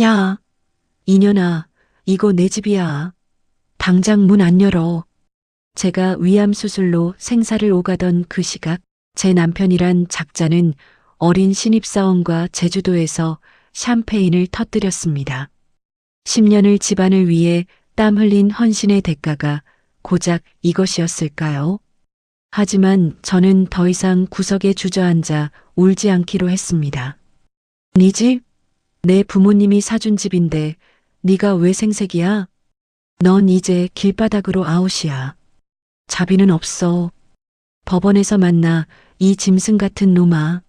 야, 이년아, 이거 내 집이야. 당장 문 안 열어. 제가 위암 수술로 생사를 오가던 그 시각, 제 남편이란 작자는 어린 신입사원과 제주도에서 샴페인을 터뜨렸습니다. 10년을 집안을 위해 땀 흘린 헌신의 대가가 고작 이것이었을까요? 하지만 저는 더 이상 구석에 주저앉아 울지 않기로 했습니다. 네 집? 내 부모님이 사준 집인데 네가 왜 생색이야? 넌 이제 길바닥으로 아웃이야. 자비는 없어. 법원에서 만나 이 짐승 같은 놈아.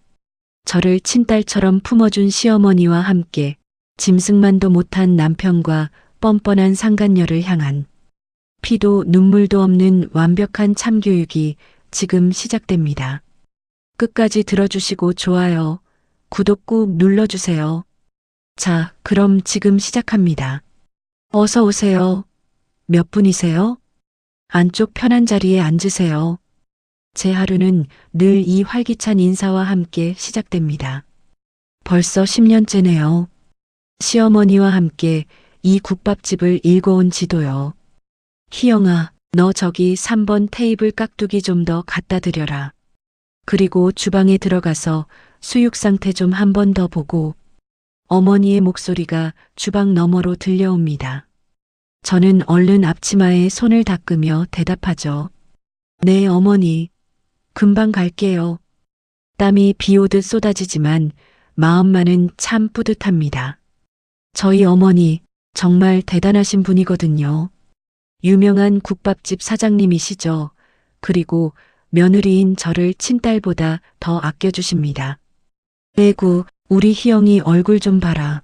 저를 친딸처럼 품어준 시어머니와 함께 짐승만도 못한 남편과 뻔뻔한 상간녀를 향한 피도 눈물도 없는 완벽한 참교육이 지금 시작됩니다. 끝까지 들어주시고 좋아요, 구독 꾹 눌러주세요. 자, 그럼 지금 시작합니다. 어서 오세요. 몇 분이세요? 안쪽 편한 자리에 앉으세요. 제 하루는 늘 이 활기찬 인사와 함께 시작됩니다. 벌써 10년째네요. 시어머니와 함께 이 국밥집을 일궈온 지도요. 희영아, 너 저기 3번 테이블 깍두기 좀 더 갖다 드려라. 그리고 주방에 들어가서 수육 상태 좀 한 번 더 보고. 어머니의 목소리가 주방 너머로 들려옵니다. 저는 얼른 앞치마에 손을 닦으며 대답하죠. 네, 어머니. 금방 갈게요. 땀이 비 오듯 쏟아지지만 마음만은 참 뿌듯합니다. 저희 어머니 정말 대단하신 분이거든요. 유명한 국밥집 사장님이시죠. 그리고 며느리인 저를 친딸보다 더 아껴주십니다. 에구, 우리 희영이 얼굴 좀 봐라.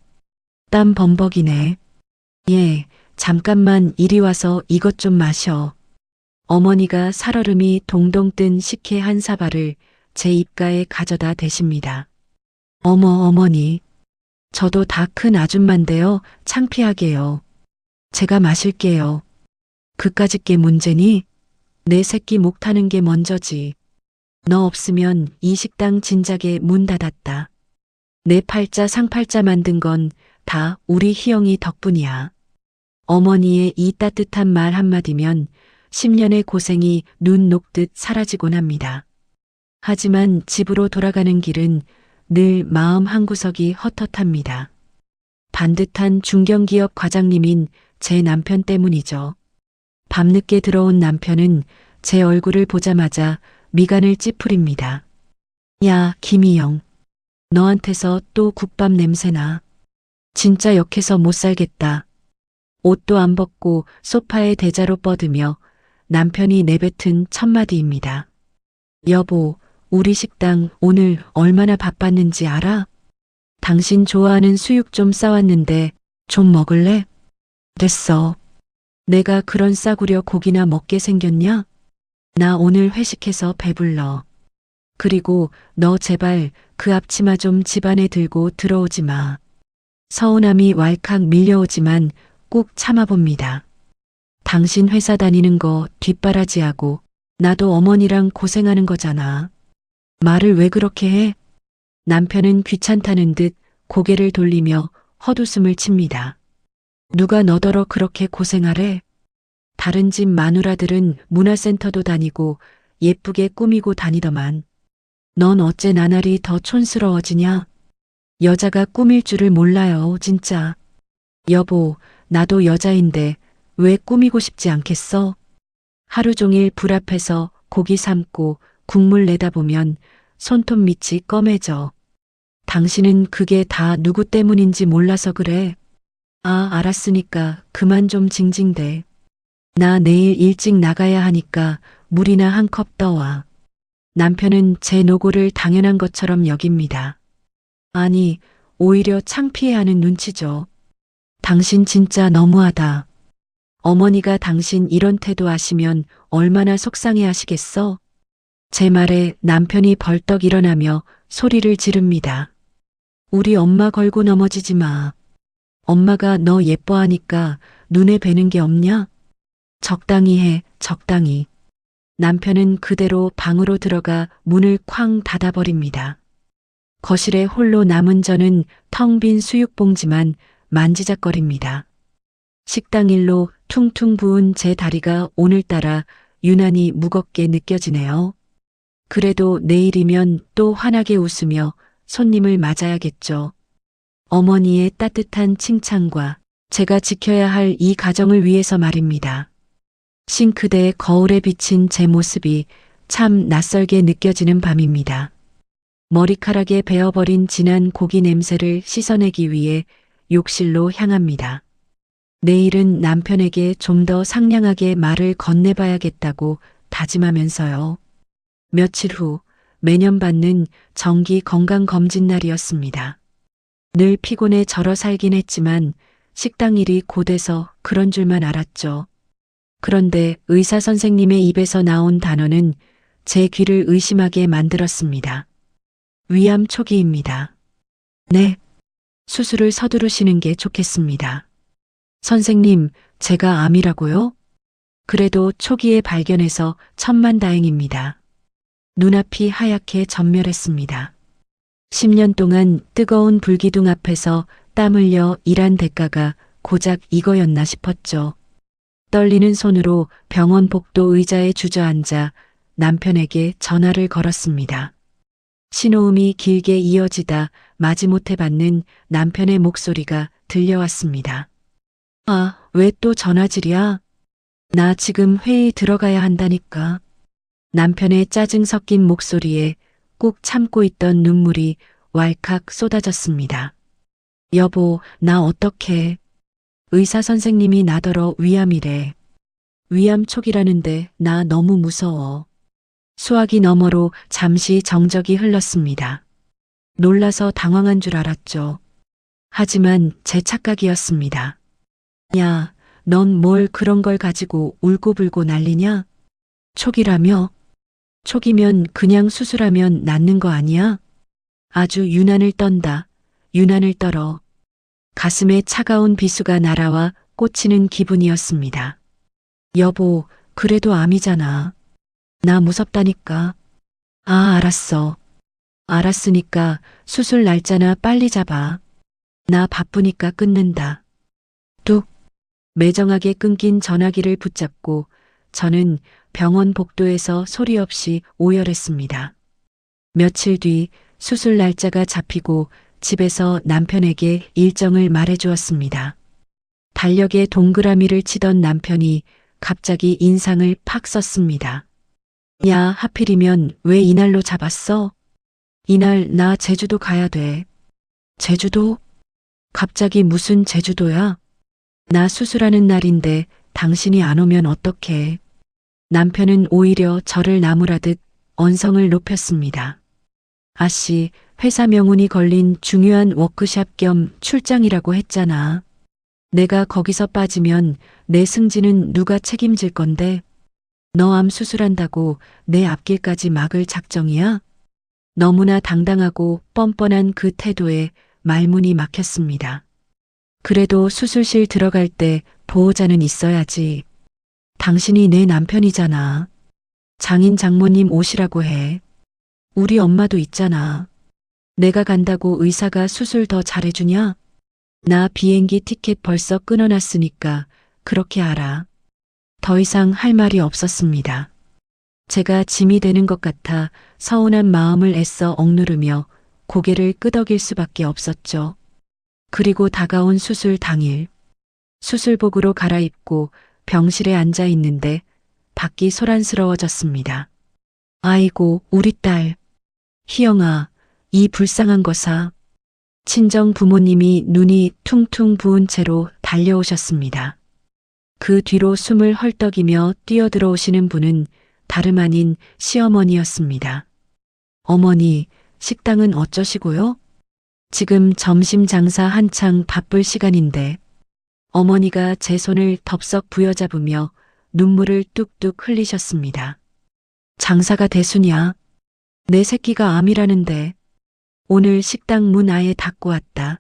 땀 범벅이네. 예, 잠깐만 이리 와서 이것 좀 마셔. 어머니가 살얼음이 동동 뜬 식혜 한 사발을 제 입가에 가져다 대십니다. 어머, 어머니. 저도 다 큰 아줌만데요. 창피하게요. 제가 마실게요. 그까짓 게 문제니? 내 새끼 목 타는 게 먼저지. 너 없으면 이 식당 진작에 문 닫았다. 내 팔자 상팔자 만든 건 다 우리 희영이 덕분이야. 어머니의 이 따뜻한 말 한마디면 10년의 고생이 눈 녹듯 사라지곤 합니다. 하지만 집으로 돌아가는 길은 늘 마음 한구석이 헛헛합니다. 반듯한 중견기업 과장님인 제 남편 때문이죠. 밤늦게 들어온 남편은 제 얼굴을 보자마자 미간을 찌푸립니다. 야, 김희영. 너한테서 또 국밥 냄새나. 진짜 역해서 못 살겠다. 옷도 안 벗고 소파에 대자로 뻗으며 남편이 내뱉은 첫마디입니다. 여보, 우리 식당 오늘 얼마나 바빴는지 알아? 당신 좋아하는 수육 좀 싸왔는데 좀 먹을래? 됐어. 내가 그런 싸구려 고기나 먹게 생겼냐? 나 오늘 회식해서 배불러. 그리고 너 제발 그 앞치마 좀 집안에 들고 들어오지 마. 서운함이 왈칵 밀려오지만 꼭 참아봅니다. 당신 회사 다니는 거 뒷바라지하고 나도 어머니랑 고생하는 거잖아. 말을 왜 그렇게 해? 남편은 귀찮다는 듯 고개를 돌리며 헛웃음을 칩니다. 누가 너더러 그렇게 고생하래? 다른 집 마누라들은 문화센터도 다니고 예쁘게 꾸미고 다니더만. 넌 어째 나날이 더 촌스러워지냐? 여자가 꾸밀 줄을 몰라요, 진짜. 여보, 나도 여자인데 왜 꾸미고 싶지 않겠어? 하루 종일 불 앞에서 고기 삶고 국물 내다보면 손톱 밑이 검해져. 당신은 그게 다 누구 때문인지 몰라서 그래. 아, 알았으니까 그만 좀 징징대. 나 내일 일찍 나가야 하니까 물이나 한 컵 떠와. 남편은 제 노고를 당연한 것처럼 여깁니다. 아니, 오히려 창피해하는 눈치죠. 당신 진짜 너무하다. 어머니가 당신 이런 태도 아시면 얼마나 속상해 하시겠어? 제 말에 남편이 벌떡 일어나며 소리를 지릅니다. 우리 엄마 걸고 넘어지지 마. 엄마가 너 예뻐하니까 눈에 뵈는 게 없냐? 적당히 해, 적당히. 남편은 그대로 방으로 들어가 문을 쾅 닫아버립니다. 거실에 홀로 남은 저는 텅 빈 수육봉지만 만지작거립니다. 식당 일로 퉁퉁 부은 제 다리가 오늘따라 유난히 무겁게 느껴지네요. 그래도 내일이면 또 환하게 웃으며 손님을 맞아야겠죠. 어머니의 따뜻한 칭찬과 제가 지켜야 할 이 가정을 위해서 말입니다. 싱크대에 거울에 비친 제 모습이 참 낯설게 느껴지는 밤입니다. 머리카락에 베어버린 진한 고기 냄새를 씻어내기 위해 욕실로 향합니다. 내일은 남편에게 좀 더 상냥하게 말을 건네봐야겠다고 다짐하면서요. 며칠 후 매년 받는 정기 건강검진 날이었습니다. 늘 피곤해 절어 살긴 했지만 식당 일이 곧해서 그런 줄만 알았죠. 그런데 의사 선생님의 입에서 나온 단어는 제 귀를 의심하게 만들었습니다. 위암 초기입니다. 네, 수술을 서두르시는 게 좋겠습니다. 선생님, 제가 암이라고요? 그래도 초기에 발견해서 천만다행입니다. 눈앞이 하얗게 전멸했습니다. 10년 동안 뜨거운 불기둥 앞에서 땀 흘려 일한 대가가 고작 이거였나 싶었죠. 떨리는 손으로 병원 복도 의자에 주저앉아 남편에게 전화를 걸었습니다. 신호음이 길게 이어지다 마지못해 받는 남편의 목소리가 들려왔습니다. 아, 왜 또 전화질이야? 나 지금 회의 들어가야 한다니까. 남편의 짜증 섞인 목소리에 꾹 참고 있던 눈물이 왈칵 쏟아졌습니다. 여보, 나 어떡해. 의사 선생님이 나더러 위암이래. 위암 초기라는데 나 너무 무서워. 수화기 너머로 잠시 정적이 흘렀습니다. 놀라서 당황한 줄 알았죠. 하지만 제 착각이었습니다. 야, 넌 뭘 그런 걸 가지고 울고불고 난리냐? 초기라며? 초기면 그냥 수술하면 낫는 거 아니야? 아주 유난을 떤다. 유난을 떨어. 가슴에 차가운 비수가 날아와 꽂히는 기분이었습니다. 여보, 그래도 암이잖아. 나 무섭다니까. 아, 알았어. 알았으니까 수술 날짜나 빨리 잡아. 나 바쁘니까 끊는다. 뚝. 매정하게 끊긴 전화기를 붙잡고 저는 병원 복도에서 소리 없이 오열했습니다. 며칠 뒤 수술 날짜가 잡히고 집에서 남편에게 일정을 말해주었습니다. 달력에 동그라미를 치던 남편이 갑자기 인상을 팍 썼습니다. 야, 하필이면 왜 이날로 잡았어? 이날 나 제주도 가야 돼. 제주도? 갑자기 무슨 제주도야? 나 수술하는 날인데 당신이 안 오면 어떡해. 남편은 오히려 저를 나무라듯 언성을 높였습니다. 아씨, 회사 명운이 걸린 중요한 워크숍 겸 출장이라고 했잖아. 내가 거기서 빠지면 내 승진은 누가 책임질 건데? 너 암 수술한다고 내 앞길까지 막을 작정이야? 너무나 당당하고 뻔뻔한 그 태도에 말문이 막혔습니다. 그래도 수술실 들어갈 때 보호자는 있어야지. 당신이 내 남편이잖아. 장인 장모님 오시라고 해. 우리 엄마도 있잖아. 내가 간다고 의사가 수술 더 잘해주냐? 나 비행기 티켓 벌써 끊어놨으니까 그렇게 알아. 더 이상 할 말이 없었습니다. 제가 짐이 되는 것 같아 서운한 마음을 애써 억누르며 고개를 끄덕일 수밖에 없었죠. 그리고 다가온 수술 당일. 수술복으로 갈아입고 병실에 앉아 있는데 밖이 소란스러워졌습니다. 아이고, 우리 딸. 희영아, 이 불쌍한 거사. 친정 부모님이 눈이 퉁퉁 부은 채로 달려오셨습니다. 그 뒤로 숨을 헐떡이며 뛰어들어오시는 분은 다름 아닌 시어머니였습니다. 어머니, 식당은 어쩌시고요? 지금 점심 장사 한창 바쁠 시간인데. 어머니가 제 손을 덥석 부여잡으며 눈물을 뚝뚝 흘리셨습니다. 장사가 대수냐? 내 새끼가 암이라는데. 오늘 식당 문 아예 닫고 왔다.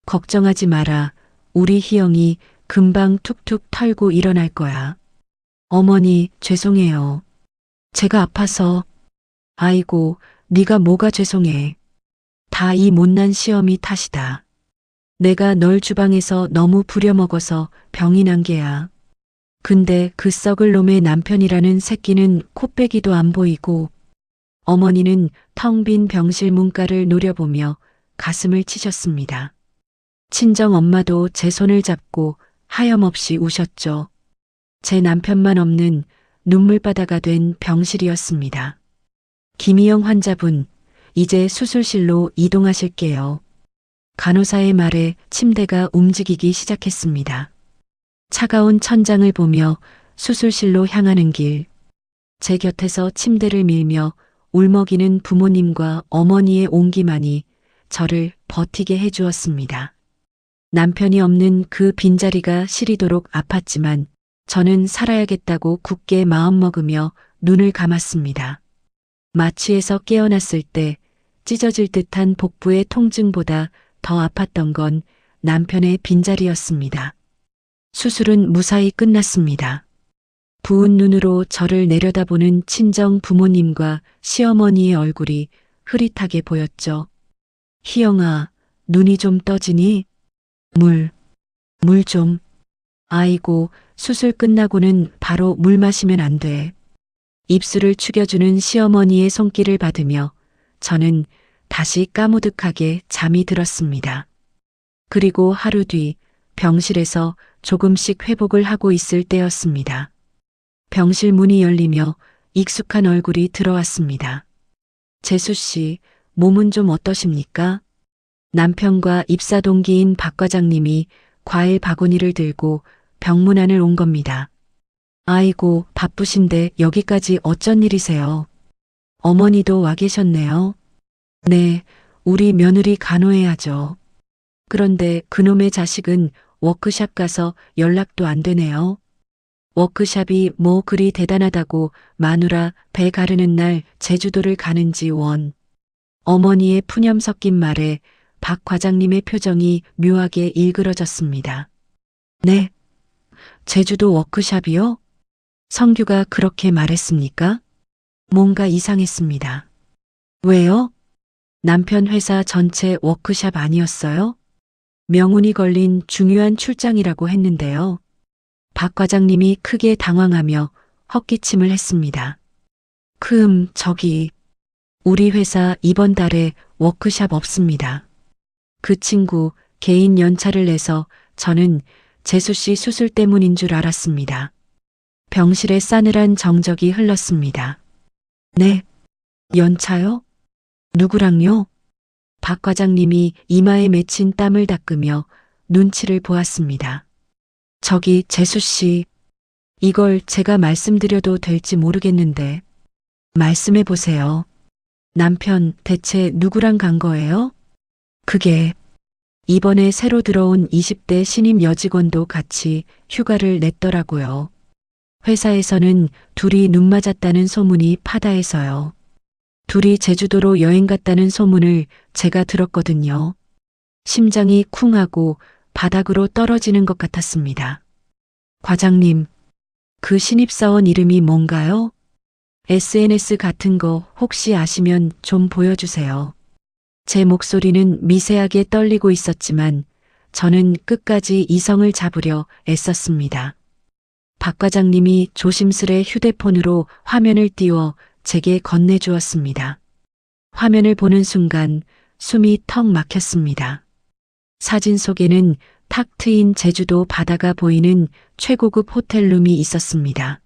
걱정하지 마라. 우리 희영이 금방 툭툭 털고 일어날 거야. 어머니, 죄송해요. 제가 아파서. 아이고, 네가 뭐가 죄송해. 다 이 못난 시어미 탓이다. 내가 널 주방에서 너무 부려먹어서 병이 난 게야. 근데 그 썩을 놈의 남편이라는 새끼는 코빼기도 안 보이고 어머니는 텅 빈 병실 문가를 노려보며 가슴을 치셨습니다. 친정 엄마도 제 손을 잡고 하염없이 우셨죠. 제 남편만 없는 눈물바다가 된 병실이었습니다. 김희영 환자분, 이제 수술실로 이동하실게요. 간호사의 말에 침대가 움직이기 시작했습니다. 차가운 천장을 보며 수술실로 향하는 길, 제 곁에서 침대를 밀며 울먹이는 부모님과 어머니의 온기만이 저를 버티게 해주었습니다. 남편이 없는 그 빈자리가 시리도록 아팠지만 저는 살아야겠다고 굳게 마음먹으며 눈을 감았습니다. 마취에서 깨어났을 때 찢어질 듯한 복부의 통증보다 더 아팠던 건 남편의 빈자리였습니다. 수술은 무사히 끝났습니다. 부은 눈으로 저를 내려다보는 친정 부모님과 시어머니의 얼굴이 흐릿하게 보였죠. 희영아, 눈이 좀 떠지니? 물 좀. 아이고, 수술 끝나고는 바로 물 마시면 안 돼. 입술을 축여주는 시어머니의 손길을 받으며 저는 다시 까무득하게 잠이 들었습니다. 그리고 하루 뒤 병실에서 조금씩 회복을 하고 있을 때였습니다. 병실 문이 열리며 익숙한 얼굴이 들어왔습니다. 재수 씨, 몸은 좀 어떠십니까? 남편과 입사 동기인 박 과장님이 과일 바구니를 들고 병문안을 온 겁니다. 아이고, 바쁘신데 여기까지 어쩐 일이세요? 어머니도 와 계셨네요. 네, 우리 며느리 간호해야죠. 그런데 그놈의 자식은 워크샵 가서 연락도 안 되네요. 워크샵이 뭐 그리 대단하다고 마누라 배 가르는 날 제주도를 가는지 원. 어머니의 푸념 섞인 말에 박 과장님의 표정이 묘하게 일그러졌습니다. 네, 제주도 워크샵이요? 성규가 그렇게 말했습니까? 뭔가 이상했습니다. 왜요? 남편 회사 전체 워크샵 아니었어요? 명운이 걸린 중요한 출장이라고 했는데요. 박 과장님이 크게 당황하며 헛기침을 했습니다. 저기, 우리 회사 이번 달에 워크샵 없습니다. 그 친구 개인 연차를 내서 저는 재수 씨 수술 때문인 줄 알았습니다. 병실에 싸늘한 정적이 흘렀습니다. 네, 연차요? 누구랑요? 박 과장님이 이마에 맺힌 땀을 닦으며 눈치를 보았습니다. 저기 재수 씨, 이걸 제가 말씀드려도 될지 모르겠는데 말씀해 보세요. 남편 대체 누구랑 간 거예요? 그게 이번에 새로 들어온 20대 신입 여직원도 같이 휴가를 냈더라고요. 회사에서는 둘이 눈 맞았다는 소문이 파다해서요. 둘이 제주도로 여행 갔다는 소문을 제가 들었거든요. 심장이 쿵하고 바닥으로 떨어지는 것 같았습니다. 과장님, 그 신입사원 이름이 뭔가요? SNS 같은 거 혹시 아시면 좀 보여주세요. 제 목소리는 미세하게 떨리고 있었지만 저는 끝까지 이성을 잡으려 애썼습니다. 박 과장님이 조심스레 휴대폰으로 화면을 띄워 제게 건네주었습니다. 화면을 보는 순간 숨이 턱 막혔습니다. 사진 속에는 탁 트인 제주도 바다가 보이는 최고급 호텔룸이 있었습니다.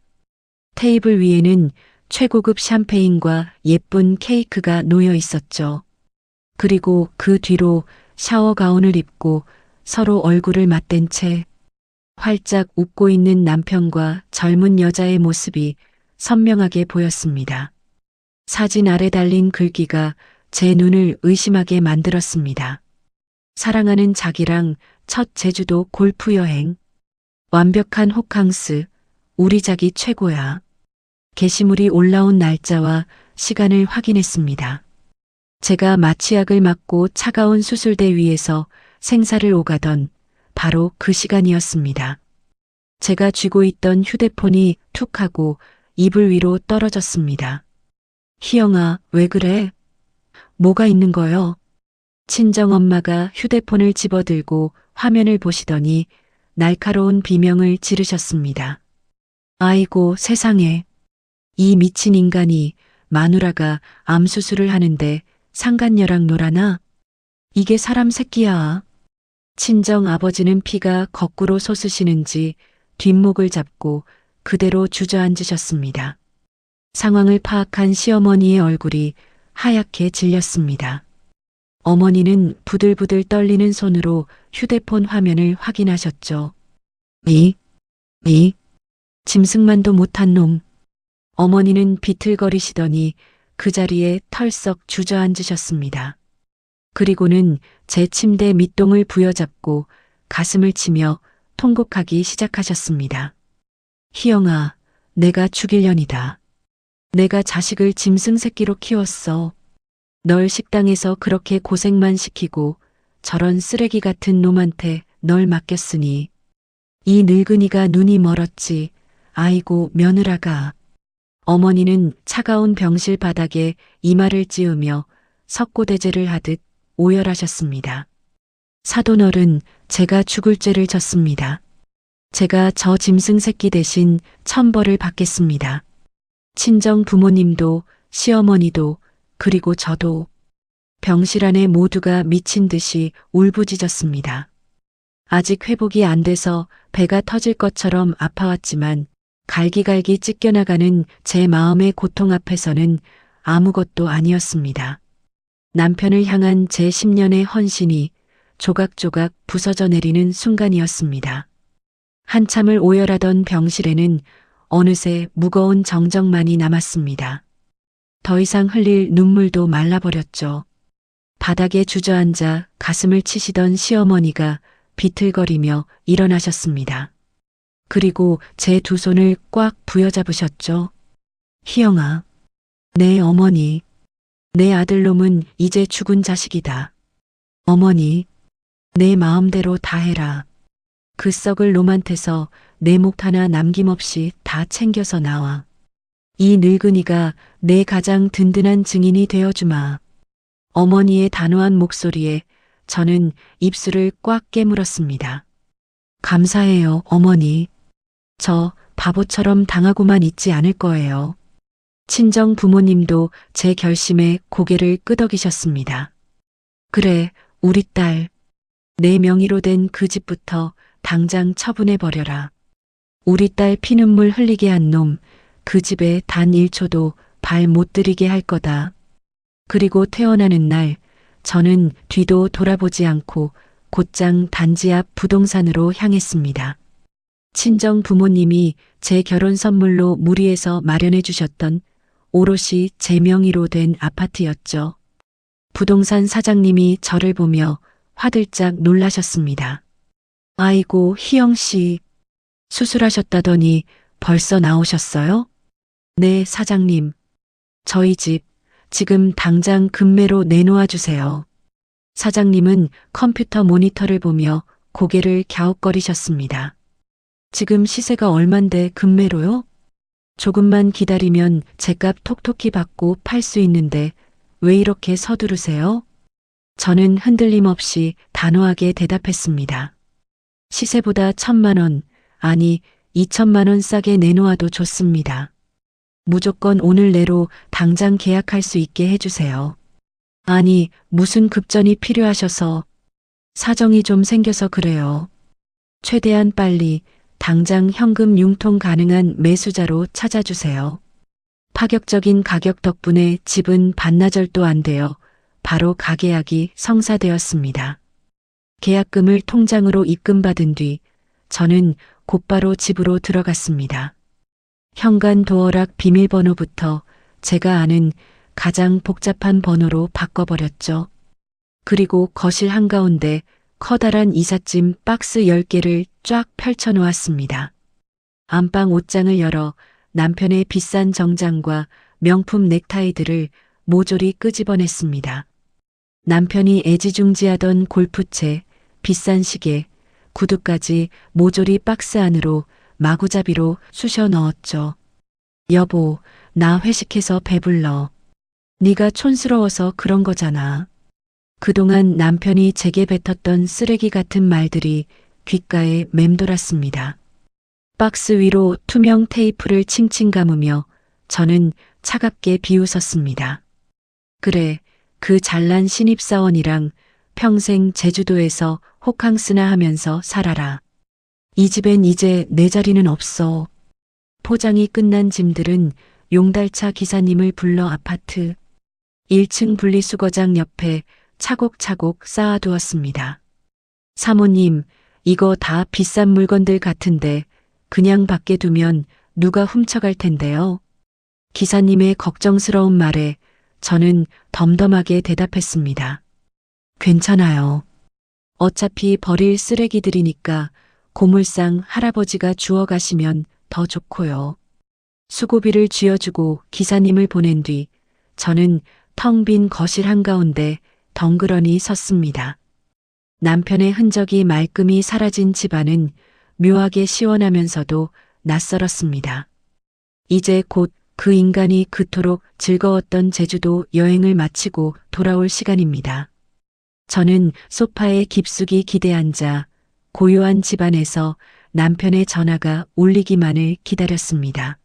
테이블 위에는 최고급 샴페인과 예쁜 케이크가 놓여 있었죠. 그리고 그 뒤로 샤워 가운을 입고 서로 얼굴을 맞댄 채 활짝 웃고 있는 남편과 젊은 여자의 모습이 선명하게 보였습니다. 사진 아래 달린 글귀가 제 눈을 의심하게 만들었습니다. 사랑하는 자기랑 첫 제주도 골프 여행. 완벽한 호캉스. 우리 자기 최고야. 게시물이 올라온 날짜와 시간을 확인했습니다. 제가 마취약을 맞고 차가운 수술대 위에서 생사를 오가던 바로 그 시간이었습니다. 제가 쥐고 있던 휴대폰이 툭 하고 이불 위로 떨어졌습니다. 희영아, 왜 그래? 뭐가 있는 거요? 친정엄마가 휴대폰을 집어들고 화면을 보시더니 날카로운 비명을 지르셨습니다. 아이고 세상에. 이 미친 인간이 마누라가 암 수술을 하는데 상간녀랑 놀아나? 이게 사람 새끼야. 친정 아버지는 피가 거꾸로 솟으시는지 뒷목을 잡고 그대로 주저앉으셨습니다. 상황을 파악한 시어머니의 얼굴이 하얗게 질렸습니다. 어머니는 부들부들 떨리는 손으로 휴대폰 화면을 확인하셨죠. 짐승만도 못한 놈. 어머니는 비틀거리시더니 그 자리에 털썩 주저앉으셨습니다. 그리고는 제 침대 밑동을 부여잡고 가슴을 치며 통곡하기 시작하셨습니다. 희영아, 내가 죽일년이다. 내가 자식을 짐승 새끼로 키웠어. 널 식당에서 그렇게 고생만 시키고 저런 쓰레기 같은 놈한테 널 맡겼으니 이 늙은이가 눈이 멀었지. 아이고 며느라가. 어머니는 차가운 병실 바닥에 이마를 찌으며 석고대죄를 하듯 오열하셨습니다. 사돈어른, 제가 죽을 죄를 졌습니다. 제가 저 짐승 새끼 대신 천벌을 받겠습니다. 친정 부모님도 시어머니도 그리고 저도. 병실 안에 모두가 미친 듯이 울부짖었습니다. 아직 회복이 안 돼서 배가 터질 것처럼 아파왔지만 갈기갈기 찢겨나가는 제 마음의 고통 앞에서는 아무것도 아니었습니다. 남편을 향한 제 10년의 헌신이 조각조각 부서져 내리는 순간이었습니다. 한참을 오열하던 병실에는 어느새 무거운 정적만이 남았습니다. 더 이상 흘릴 눈물도 말라버렸죠. 바닥에 주저앉아 가슴을 치시던 시어머니가 비틀거리며 일어나셨습니다. 그리고 제 두 손을 꽉 부여잡으셨죠. 희영아, 내 어머니, 내 아들놈은 이제 죽은 자식이다. 어머니, 내 마음대로 다 해라. 그 썩을 놈한테서 내 목 하나 남김없이 다 챙겨서 나와. 이 늙은이가 내 가장 든든한 증인이 되어주마. 어머니의 단호한 목소리에 저는 입술을 꽉 깨물었습니다. 감사해요, 어머니. 저 바보처럼 당하고만 있지 않을 거예요. 친정 부모님도 제 결심에 고개를 끄덕이셨습니다. 그래, 우리 딸. 내 명의로 된 그 집부터 당장 처분해버려라. 우리 딸 피눈물 흘리게 한 놈, 그 집에 단 1초도 발 못 들이게 할 거다. 그리고 퇴원하는 날, 저는 뒤도 돌아보지 않고 곧장 단지 앞 부동산으로 향했습니다. 친정 부모님이 제 결혼 선물로 무리해서 마련해 주셨던 오롯이 제 명의로 된 아파트였죠. 부동산 사장님이 저를 보며 화들짝 놀라셨습니다. 아이고, 희영 씨. 수술하셨다더니 벌써 나오셨어요? 네, 사장님. 저희 집 지금 당장 급매로 내놓아 주세요. 사장님은 컴퓨터 모니터를 보며 고개를 갸웃거리셨습니다. 지금 시세가 얼만데 급매로요? 조금만 기다리면 제값 톡톡히 받고 팔 수 있는데 왜 이렇게 서두르세요? 저는 흔들림 없이 단호하게 대답했습니다. 시세보다 1,000만 원, 아니 2,000만 원 싸게 내놓아도 좋습니다. 무조건 오늘 내로 당장 계약할 수 있게 해주세요. 아니, 무슨 급전이 필요하셔서. 사정이 좀 생겨서 그래요. 최대한 빨리 당장 현금 융통 가능한 매수자로 찾아주세요. 파격적인 가격 덕분에 집은 반나절도 안 되어 바로 가계약이 성사되었습니다. 계약금을 통장으로 입금받은 뒤 저는 곧바로 집으로 들어갔습니다. 현관 도어락 비밀번호부터 제가 아는 가장 복잡한 번호로 바꿔버렸죠. 그리고 거실 한가운데 커다란 이삿짐 박스 10개를 쫙 펼쳐놓았습니다. 안방 옷장을 열어 남편의 비싼 정장과 명품 넥타이들을 모조리 끄집어냈습니다. 남편이 애지중지하던 골프채, 비싼 시계, 구두까지 모조리 박스 안으로 마구잡이로 쑤셔 넣었죠. 여보, 나 회식해서 배불러. 네가 촌스러워서 그런 거잖아. 그동안 남편이 제게 뱉었던 쓰레기 같은 말들이 귓가에 맴돌았습니다. 박스 위로 투명 테이프를 칭칭 감으며 저는 차갑게 비웃었습니다. 그래, 그 잘난 신입사원이랑 평생 제주도에서 호캉스나 하면서 살아라. 이 집엔 이제 내 자리는 없어. 포장이 끝난 짐들은 용달차 기사님을 불러 아파트 1층 분리수거장 옆에 차곡차곡 쌓아두었습니다. 사모님, 이거 다 비싼 물건들 같은데 그냥 밖에 두면 누가 훔쳐갈 텐데요. 기사님의 걱정스러운 말에 저는 덤덤하게 대답했습니다. 괜찮아요. 어차피 버릴 쓰레기들이니까 고물상 할아버지가 주워 가시면 더 좋고요. 수고비를 쥐어주고 기사님을 보낸 뒤 저는 텅 빈 거실 한가운데 덩그러니 섰습니다. 남편의 흔적이 말끔히 사라진 집안은 묘하게 시원하면서도 낯설었습니다. 이제 곧 그 인간이 그토록 즐거웠던 제주도 여행을 마치고 돌아올 시간입니다. 저는 소파에 깊숙이 기대앉아 고요한 집안에서 남편의 전화가 울리기만을 기다렸습니다.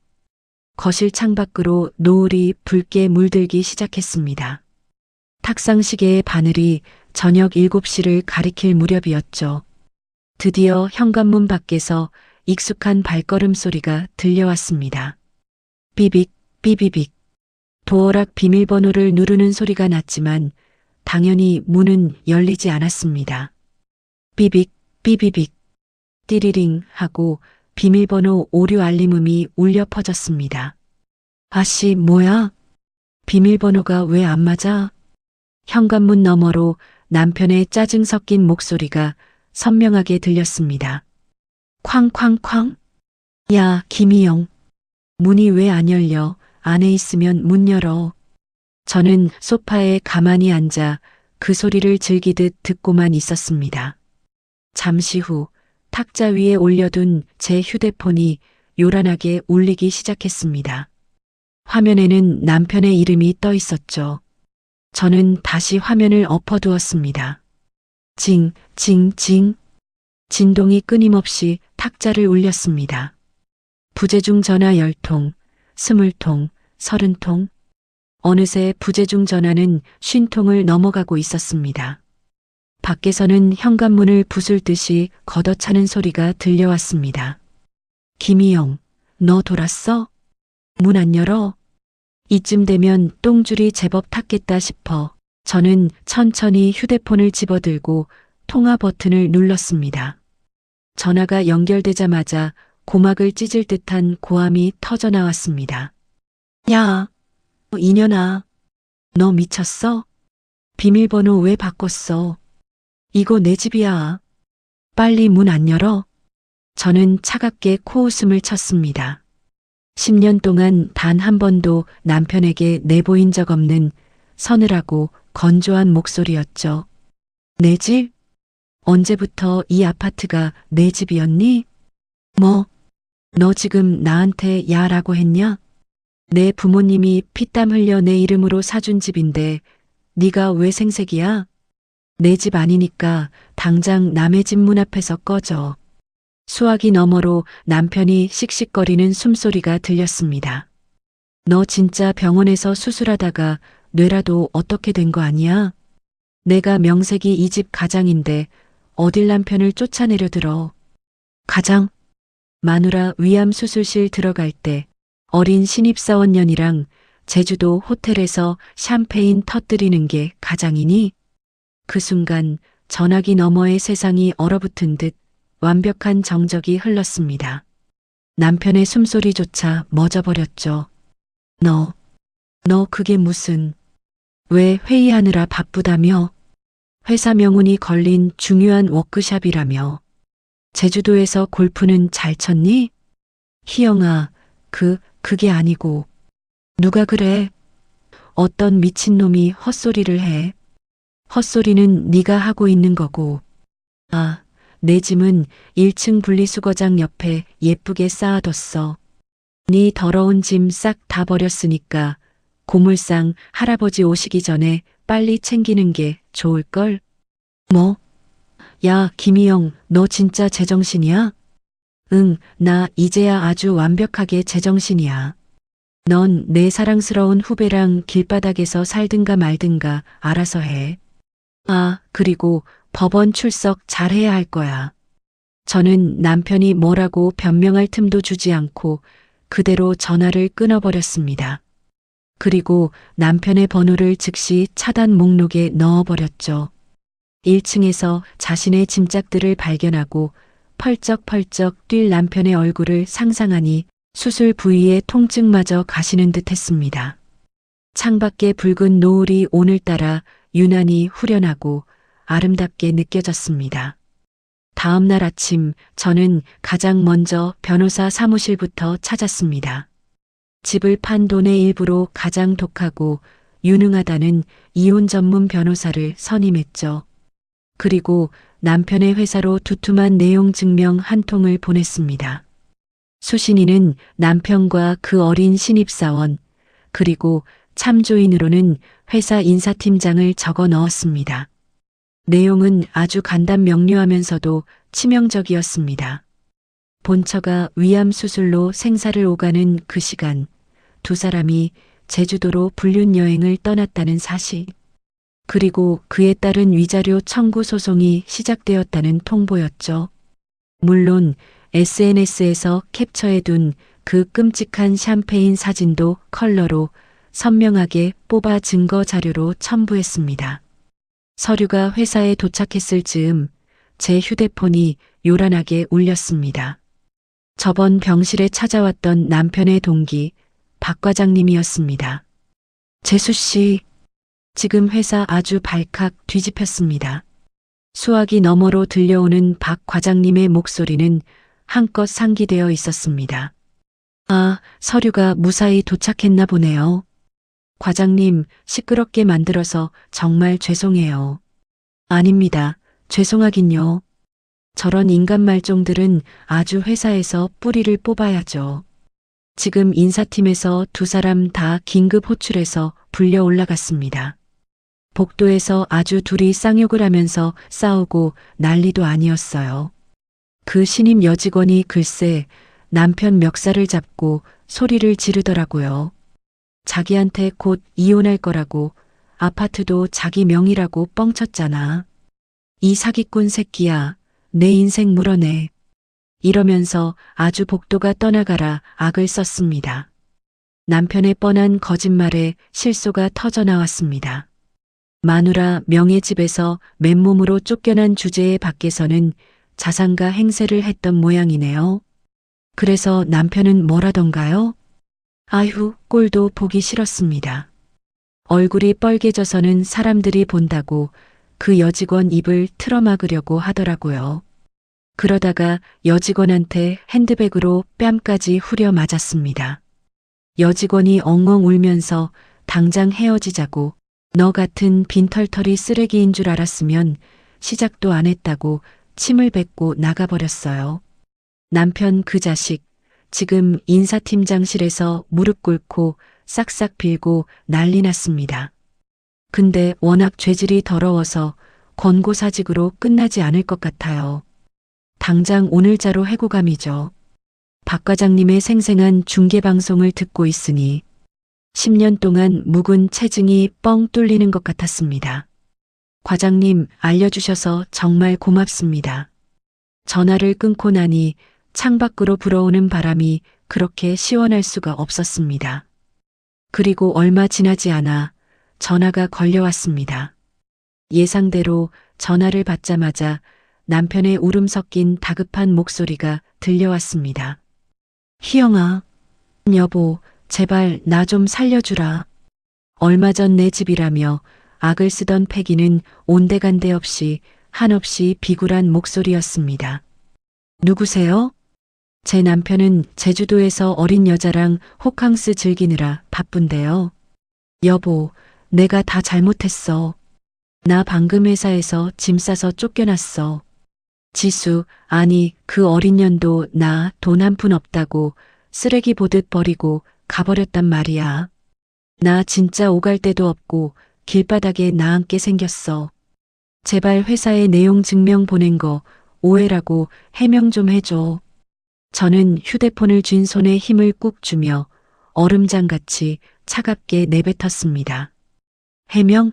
거실 창밖으로 노을이 붉게 물들기 시작했습니다. 탁상 시계의 바늘이 저녁 7시를 가리킬 무렵이었죠. 드디어 현관문 밖에서 익숙한 발걸음 소리가 들려왔습니다. 삐빅, 삐비빅. 도어락 비밀번호를 누르는 소리가 났지만 당연히 문은 열리지 않았습니다. 삐빅, 삐비빅. 띠리링 하고 비밀번호 오류 알림음이 울려 퍼졌습니다. 아씨, 뭐야? 비밀번호가 왜 안 맞아? 현관문 너머로 남편의 짜증 섞인 목소리가 선명하게 들렸습니다. 쾅쾅쾅. 야, 김희영. 문이 왜 안 열려? 안에 있으면 문 열어. 저는 소파에 가만히 앉아 그 소리를 즐기듯 듣고만 있었습니다. 잠시 후 탁자 위에 올려둔 제 휴대폰이 요란하게 울리기 시작했습니다. 화면에는 남편의 이름이 떠 있었죠. 저는 다시 화면을 엎어두었습니다. 징, 징, 징. 진동이 끊임없이 탁자를 울렸습니다. 부재중 전화 10통, 20통, 30통. 어느새 부재중 전화는 50통을 넘어가고 있었습니다. 밖에서는 현관문을 부술듯이 걷어차는 소리가 들려왔습니다. 김희영, 너 돌았어? 문 안 열어? 이쯤 되면 똥줄이 제법 탔겠다 싶어 저는 천천히 휴대폰을 집어들고 통화 버튼을 눌렀습니다. 전화가 연결되자마자 고막을 찢을 듯한 고함이 터져 나왔습니다. 야, 이년아, 너 미쳤어? 비밀번호 왜 바꿨어? 이거 내 집이야. 빨리 문 안 열어? 저는 차갑게 코웃음을 쳤습니다. 10년 동안 단 한 번도 남편에게 내보인 적 없는 서늘하고 건조한 목소리였죠. 내 집? 언제부터 이 아파트가 내 집이었니? 뭐? 너 지금 나한테 야라고 했냐? 내 부모님이 피땀 흘려 내 이름으로 사준 집인데 네가 왜 생색이야? 내 집 아니니까 당장 남의 집 문 앞에서 꺼져. 수화기 너머로 남편이 씩씩거리는 숨소리가 들렸습니다. 너 진짜 병원에서 수술하다가 뇌라도 어떻게 된 거 아니야? 내가 명색이 이 집 가장인데 어딜 남편을 쫓아내려 들어. 가장? 마누라 위암 수술실 들어갈 때 어린 신입사원년이랑 제주도 호텔에서 샴페인 터뜨리는 게 가장이니? 그 순간 전화기 너머의 세상이 얼어붙은 듯 완벽한 정적이 흘렀습니다. 남편의 숨소리조차 멎어버렸죠. 너 그게 무슨, 왜 회의하느라 바쁘다며? 회사 명운이 걸린 중요한 워크샵이라며. 제주도에서 골프는 잘 쳤니? 희영아, 그게 아니고. 누가 그래? 어떤 미친놈이 헛소리를 해. 헛소리는 네가 하고 있는 거고. 아, 내 짐은 1층 분리수거장 옆에 예쁘게 쌓아뒀어. 네 더러운 짐 싹 다 버렸으니까 고물상 할아버지 오시기 전에 빨리 챙기는 게 좋을걸? 뭐? 야, 김희영, 너 진짜 제정신이야? 응, 나 이제야 아주 완벽하게 제정신이야. 넌 내 사랑스러운 후배랑 길바닥에서 살든가 말든가 알아서 해. 아, 그리고 법원 출석 잘해야 할 거야. 저는 남편이 뭐라고 변명할 틈도 주지 않고 그대로 전화를 끊어버렸습니다. 그리고 남편의 번호를 즉시 차단 목록에 넣어버렸죠. 1층에서 자신의 짐짝들을 발견하고 펄쩍펄쩍 뛸 남편의 얼굴을 상상하니 수술 부위의 통증마저 가시는 듯 했습니다. 창밖에 붉은 노을이 오늘따라 유난히 후련하고 아름답게 느껴졌습니다. 다음 날 아침 저는 가장 먼저 변호사 사무실부터 찾았습니다. 집을 판 돈의 일부로 가장 독하고 유능하다는 이혼 전문 변호사를 선임했죠. 그리고 남편의 회사로 두툼한 내용 증명 한 통을 보냈습니다. 수신인은 남편과 그 어린 신입사원, 그리고 참조인으로는 회사 인사팀장을 적어 넣었습니다. 내용은 아주 간단 명료하면서도 치명적이었습니다. 본처가 위암 수술로 생사를 오가는 그 시간, 두 사람이 제주도로 불륜 여행을 떠났다는 사실, 그리고 그에 따른 위자료 청구 소송이 시작되었다는 통보였죠. 물론 SNS에서 캡처해둔 그 끔찍한 샴페인 사진도 컬러로 선명하게 뽑아 증거 자료로 첨부했습니다. 서류가 회사에 도착했을 즈음 제 휴대폰이 요란하게 울렸습니다. 저번 병실에 찾아왔던 남편의 동기 박 과장님이었습니다. 재수 씨, 지금 회사 아주 발칵 뒤집혔습니다. 수화기 너머로 들려오는 박 과장님의 목소리는 한껏 상기되어 있었습니다. 아, 서류가 무사히 도착했나 보네요. 과장님, 시끄럽게 만들어서 정말 죄송해요. 아닙니다. 죄송하긴요. 저런 인간 말종들은 아주 회사에서 뿌리를 뽑아야죠. 지금 인사팀에서 두 사람 다 긴급 호출해서 불려 올라갔습니다. 복도에서 아주 둘이 쌍욕을 하면서 싸우고 난리도 아니었어요. 그 신임 여직원이 글쎄 남편 멱살을 잡고 소리를 지르더라고요. 자기한테 곧 이혼할 거라고, 아파트도 자기 명의라고 뻥쳤잖아. 이 사기꾼 새끼야, 내 인생 물어내. 이러면서 아주 복도가 떠나가라 악을 썼습니다. 남편의 뻔한 거짓말에 실소가 터져 나왔습니다. 마누라 명예집에서 맨몸으로 쫓겨난 주제에 밖에서는 자상가 행세를 했던 모양이네요. 그래서 남편은 뭐라던가요? 아휴, 꼴도 보기 싫었습니다. 얼굴이 빨개져서는 사람들이 본다고 그 여직원 입을 틀어막으려고 하더라고요. 그러다가 여직원한테 핸드백으로 뺨까지 후려 맞았습니다. 여직원이 엉엉 울면서 당장 헤어지자고, 너 같은 빈털터리 쓰레기인 줄 알았으면 시작도 안 했다고 침을 뱉고 나가버렸어요. 남편 그 자식, 지금 인사팀장실에서 무릎 꿇고 싹싹 빌고 난리 났습니다. 근데 워낙 죄질이 더러워서 권고사직으로 끝나지 않을 것 같아요. 당장 오늘자로 해고감이죠. 박 과장님의 생생한 중계방송을 듣고 있으니 10년 동안 묵은 체증이 뻥 뚫리는 것 같았습니다. 과장님, 알려주셔서 정말 고맙습니다. 전화를 끊고 나니 창밖으로 불어오는 바람이 그렇게 시원할 수가 없었습니다. 그리고 얼마 지나지 않아 전화가 걸려왔습니다. 예상대로 전화를 받자마자 남편의 울음 섞인 다급한 목소리가 들려왔습니다. 희영아, 여보, 제발 나 좀 살려주라. 얼마 전 내 집이라며 악을 쓰던 패기는 온데간데 없이 한없이 비굴한 목소리였습니다. 누구세요? 제 남편은 제주도에서 어린 여자랑 호캉스 즐기느라 바쁜데요. 여보, 내가 다 잘못했어. 나 방금 회사에서 짐 싸서 쫓겨났어. 지수, 아니 그 어린 년도 나 돈 한 푼 없다고 쓰레기 보듯 버리고 가버렸단 말이야. 나 진짜 오갈 데도 없고 길바닥에 나앉게 생겼어. 제발 회사에 내용 증명 보낸 거 오해라고 해명 좀 해줘. 저는 휴대폰을 쥔 손에 힘을 꾹 주며 얼음장같이 차갑게 내뱉었습니다. 해명?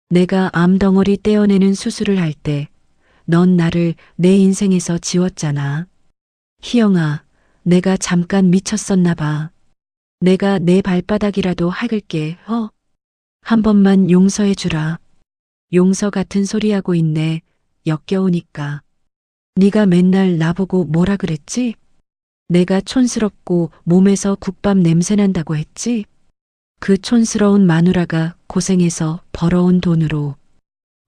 내가 암덩어리 떼어내는 수술을 할 때 넌 나를 내 인생에서 지웠잖아. 희영아, 내가 잠깐 미쳤었나 봐. 내가 내 발바닥이라도 할게, 한 번만 용서해 주라. 용서 같은 소리 하고 있네. 역겨우니까. 네가 맨날 나보고 뭐라 그랬지? 내가 촌스럽고 몸에서 국밥 냄새 난다고 했지? 그 촌스러운 마누라가 고생해서 벌어온 돈으로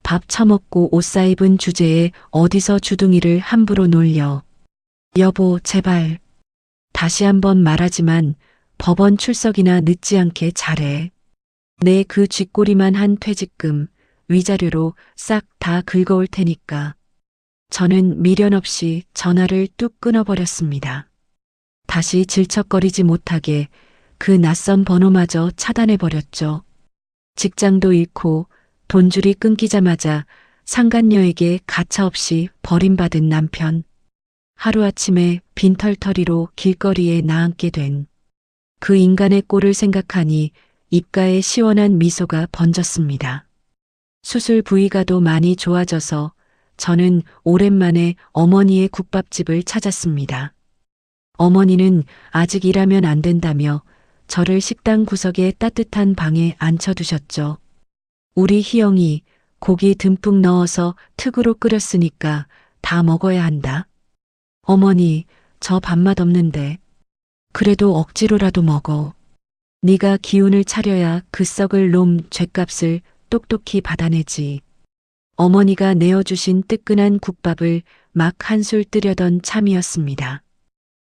밥 처먹고 옷 사입은 주제에 어디서 주둥이를 함부로 놀려. 여보, 제발. 다시 한번 말하지만 법원 출석이나 늦지 않게 잘해. 내 그 쥐꼬리만 한 퇴직금, 위자료로 싹 다 긁어올 테니까. 저는 미련 없이 전화를 뚝 끊어버렸습니다. 다시 질척거리지 못하게 그 낯선 번호마저 차단해버렸죠. 직장도 잃고 돈줄이 끊기자마자 상간녀에게 가차없이 버림받은 남편. 하루아침에 빈털터리로 길거리에 나앉게 된 그 인간의 꼴을 생각하니 입가에 시원한 미소가 번졌습니다. 수술 부위가 더 많이 좋아져서 저는 오랜만에 어머니의 국밥집을 찾았습니다. 어머니는 아직 일하면 안 된다며 저를 식당 구석에 따뜻한 방에 앉혀두셨죠. 우리 희영이 고기 듬뿍 넣어서 특으로 끓였으니까 다 먹어야 한다. 어머니, 저 밥맛 없는데. 그래도 억지로라도 먹어. 네가 기운을 차려야 그 썩을 놈 죗값을 똑똑히 받아내지. 어머니가 내어주신 뜨끈한 국밥을 막 한술 뜨려던 참이었습니다.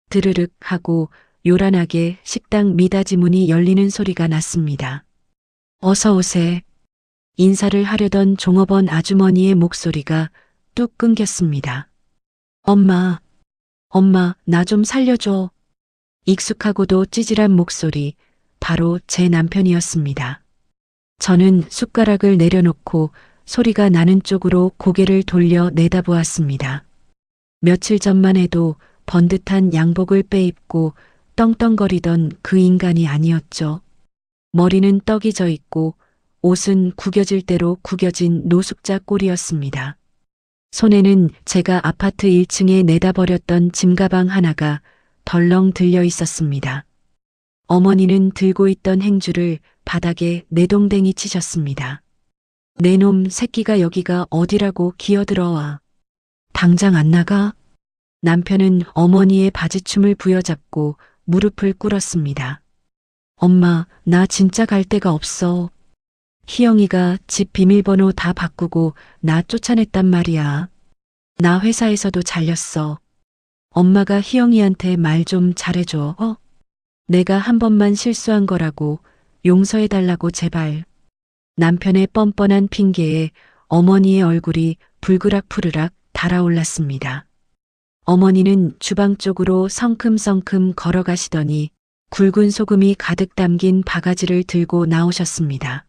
드르륵 하고 요란하게 식당 미닫이 문이 열리는 소리가 났습니다. 어서 오세. 인사를 하려던 종업원 아주머니의 목소리가 뚝 끊겼습니다. 엄마, 나 좀 살려줘. 익숙하고도 찌질한 목소리, 바로 제 남편이었습니다. 저는 숟가락을 내려놓고 소리가 나는 쪽으로 고개를 돌려 내다보았습니다. 며칠 전만 해도 번듯한 양복을 빼입고 떵떵거리던 그 인간이 아니었죠. 머리는 떡이 져 있고 옷은 구겨질 대로 구겨진 노숙자 꼴이었습니다. 손에는 제가 아파트 1층에 내다버렸던 짐가방 하나가 덜렁 들려 있었습니다. 어머니는 들고 있던 행주를 바닥에 내동댕이 치셨습니다. 내 놈 새끼가 여기가 어디라고 기어들어와. 당장 안 나가? 남편은 어머니의 바지춤을 부여잡고 무릎을 꿇었습니다. 엄마, 나 진짜 갈 데가 없어. 희영이가 집 비밀번호 다 바꾸고 나 쫓아냈단 말이야. 나 회사에서도 잘렸어. 엄마가 희영이한테 말 좀 잘해줘. 내가 한 번만 실수한 거라고 용서해달라고 제발. 남편의 뻔뻔한 핑계에 어머니의 얼굴이 불그락푸르락 달아올랐습니다. 어머니는 주방 쪽으로 성큼성큼 걸어가시더니 굵은 소금이 가득 담긴 바가지를 들고 나오셨습니다.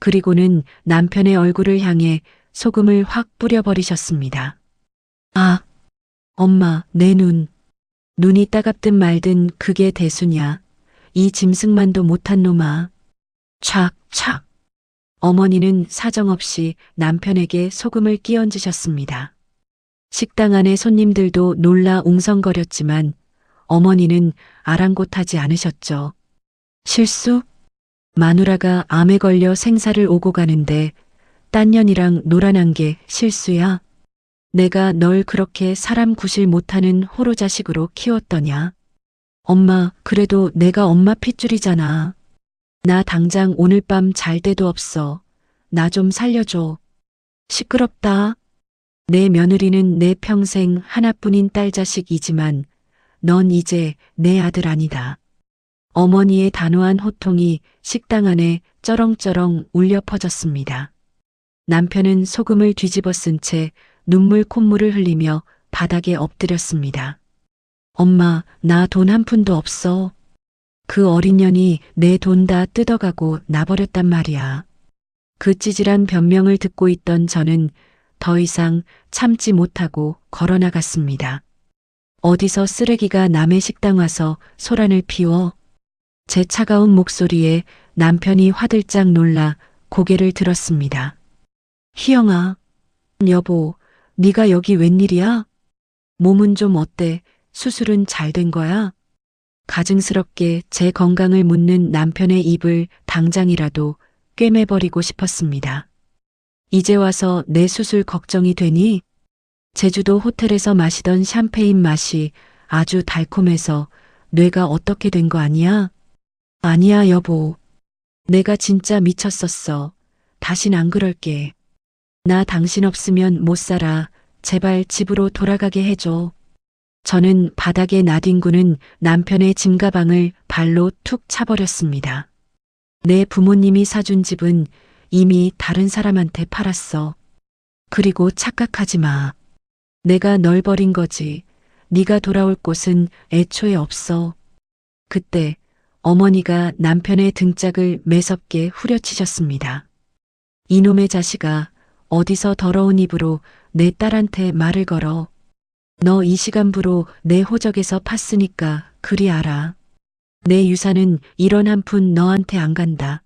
그리고는 남편의 얼굴을 향해 소금을 확 뿌려버리셨습니다. 아, 엄마, 내 눈. 눈이 따갑든 말든 그게 대수냐. 이 짐승만도 못한 놈아. 촥. 어머니는 사정없이 남편에게 소금을 끼얹으셨습니다. 식당 안의 손님들도 놀라 웅성거렸지만 어머니는 아랑곳하지 않으셨죠. 실수? 마누라가 암에 걸려 생사를 오고 가는데 딴 년이랑 놀아난 게 실수야? 내가 널 그렇게 사람 구실 못하는 호로자식으로 키웠더냐? 엄마, 그래도 내가 엄마 핏줄이잖아. 나 당장 오늘 밤 잘 데도 없어. 나 좀 살려줘. 시끄럽다. 내 며느리는 내 평생 하나뿐인 딸자식이지만 넌 이제 내 아들 아니다. 어머니의 단호한 호통이 식당 안에 쩌렁쩌렁 울려 퍼졌습니다. 남편은 소금을 뒤집어 쓴 채 눈물 콧물을 흘리며 바닥에 엎드렸습니다. 엄마, 나 돈 한 푼도 없어. 그 어린 년이 내 돈 다 뜯어가고 나버렸단 말이야. 그 찌질한 변명을 듣고 있던 저는 더 이상 참지 못하고 걸어 나갔습니다. 어디서 쓰레기가 남의 식당 와서 소란을 피워? 제 차가운 목소리에 남편이 화들짝 놀라 고개를 들었습니다. 희영아, 여보, 네가 여기 웬일이야? 몸은 좀 어때? 수술은 잘 된 거야? 가증스럽게 제 건강을 묻는 남편의 입을 당장이라도 꿰매버리고 싶었습니다. 이제 와서 내 수술 걱정이 되니? 제주도 호텔에서 마시던 샴페인 맛이 아주 달콤해서 뇌가 어떻게 된 거 아니야? 아니야, 여보. 내가 진짜 미쳤었어. 다신 안 그럴게. 나 당신 없으면 못 살아. 제발 집으로 돌아가게 해줘. 저는 바닥에 나뒹구는 남편의 짐가방을 발로 툭 차버렸습니다. 내 부모님이 사준 집은 이미 다른 사람한테 팔았어. 그리고 착각하지 마. 내가 널 버린 거지. 네가 돌아올 곳은 애초에 없어. 그때 어머니가 남편의 등짝을 매섭게 후려치셨습니다. 이놈의 자식아, 어디서 더러운 입으로 내 딸한테 말을 걸어. 너 이 시간부로 내 호적에서 팠으니까 그리 알아. 내 유산은 1원 한 푼 너한테 안 간다.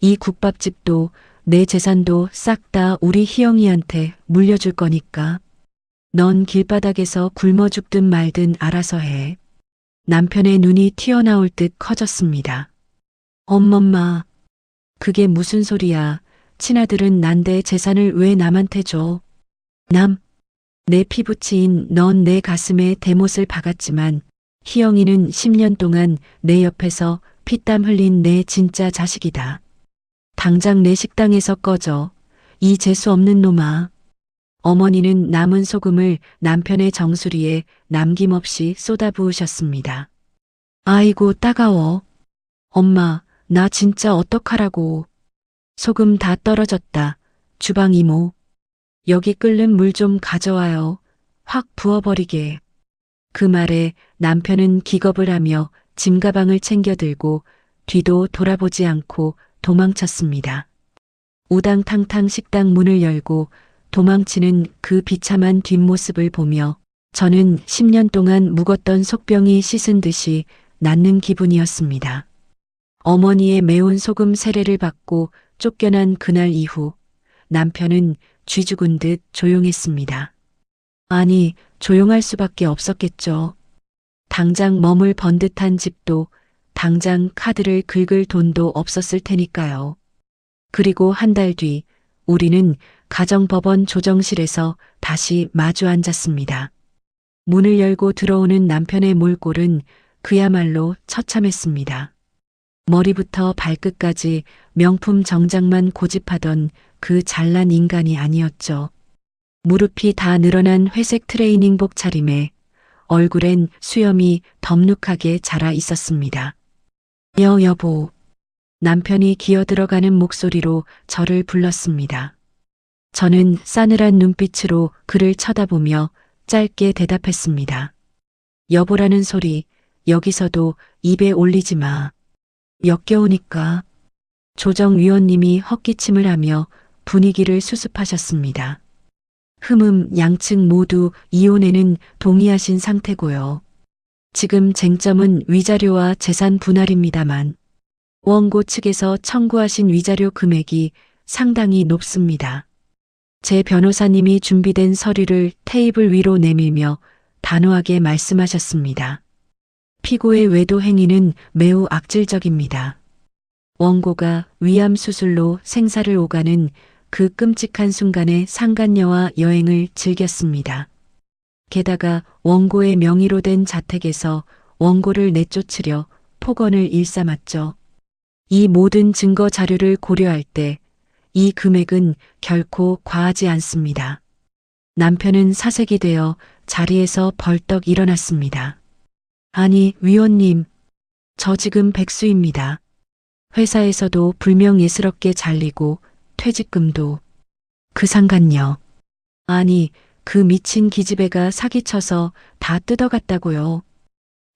이 국밥집도 내 재산도 싹 다 우리 희영이한테 물려줄 거니까. 넌 길바닥에서 굶어 죽든 말든 알아서 해. 남편의 눈이 튀어나올 듯 커졌습니다. 엄엄마, 그게 무슨 소리야. 친아들은 난데 재산을 왜 남한테 줘? 내 피부치인 넌 내 가슴에 대못을 박았지만 희영이는 10년 동안 내 옆에서 피땀 흘린 내 진짜 자식이다. 당장 내 식당에서 꺼져. 이 재수 없는 놈아. 어머니는 남은 소금을 남편의 정수리에 남김없이 쏟아부으셨습니다. 아이고 따가워. 엄마, 나 진짜 어떡하라고. 소금 다 떨어졌다. 주방 이모. 여기 끓는 물 좀 가져와요. 확 부어버리게. 그 말에 남편은 기겁을 하며 짐가방을 챙겨 들고 뒤도 돌아보지 않고 도망쳤습니다. 우당탕탕 식당 문을 열고 도망치는 그 비참한 뒷모습을 보며 저는 10년 동안 묵었던 속병이 씻은 듯이 낫는 기분이었습니다. 어머니의 매운 소금 세례를 받고 쫓겨난 그날 이후 남편은 쥐 죽은 듯 조용했습니다. 아니, 조용할 수밖에 없었겠죠. 당장 머물 번듯한 집도 당장 카드를 긁을 돈도 없었을 테니까요. 그리고 한 달 뒤 우리는 가정법원 조정실에서 다시 마주 앉았습니다. 문을 열고 들어오는 남편의 몰골은 그야말로 처참했습니다. 머리부터 발끝까지 명품 정장만 고집하던 그 잘난 인간이 아니었죠. 무릎이 다 늘어난 회색 트레이닝복 차림에 얼굴엔 수염이 덥룩하게 자라 있었습니다. 여보. 남편이 기어들어가는 목소리로 저를 불렀습니다. 저는 싸늘한 눈빛으로 그를 쳐다보며 짧게 대답했습니다. 여보라는 소리 여기서도 입에 올리지 마. 역겨우니까. 조정위원님이 헛기침을 하며 분위기를 수습하셨습니다. 양측 모두 이혼에는 동의하신 상태고요. 지금 쟁점은 위자료와 재산 분할입니다만 원고 측에서 청구하신 위자료 금액이 상당히 높습니다. 제 변호사님이 준비된 서류를 테이블 위로 내밀며 단호하게 말씀하셨습니다. 피고의 외도 행위는 매우 악질적입니다. 원고가 위암 수술로 생사를 오가는 그 끔찍한 순간에 상간녀와 여행을 즐겼습니다. 게다가 원고의 명의로 된 자택에서 원고를 내쫓으려 폭언을 일삼았죠. 이 모든 증거 자료를 고려할 때 이 금액은 결코 과하지 않습니다. 남편은 사색이 되어 자리에서 벌떡 일어났습니다. 아니, 위원님, 저 지금 백수입니다. 회사에서도 불명예스럽게 잘리고 퇴직금도. 그 상간녀. 아니, 그 미친 기집애가 사기쳐서 다 뜯어갔다고요.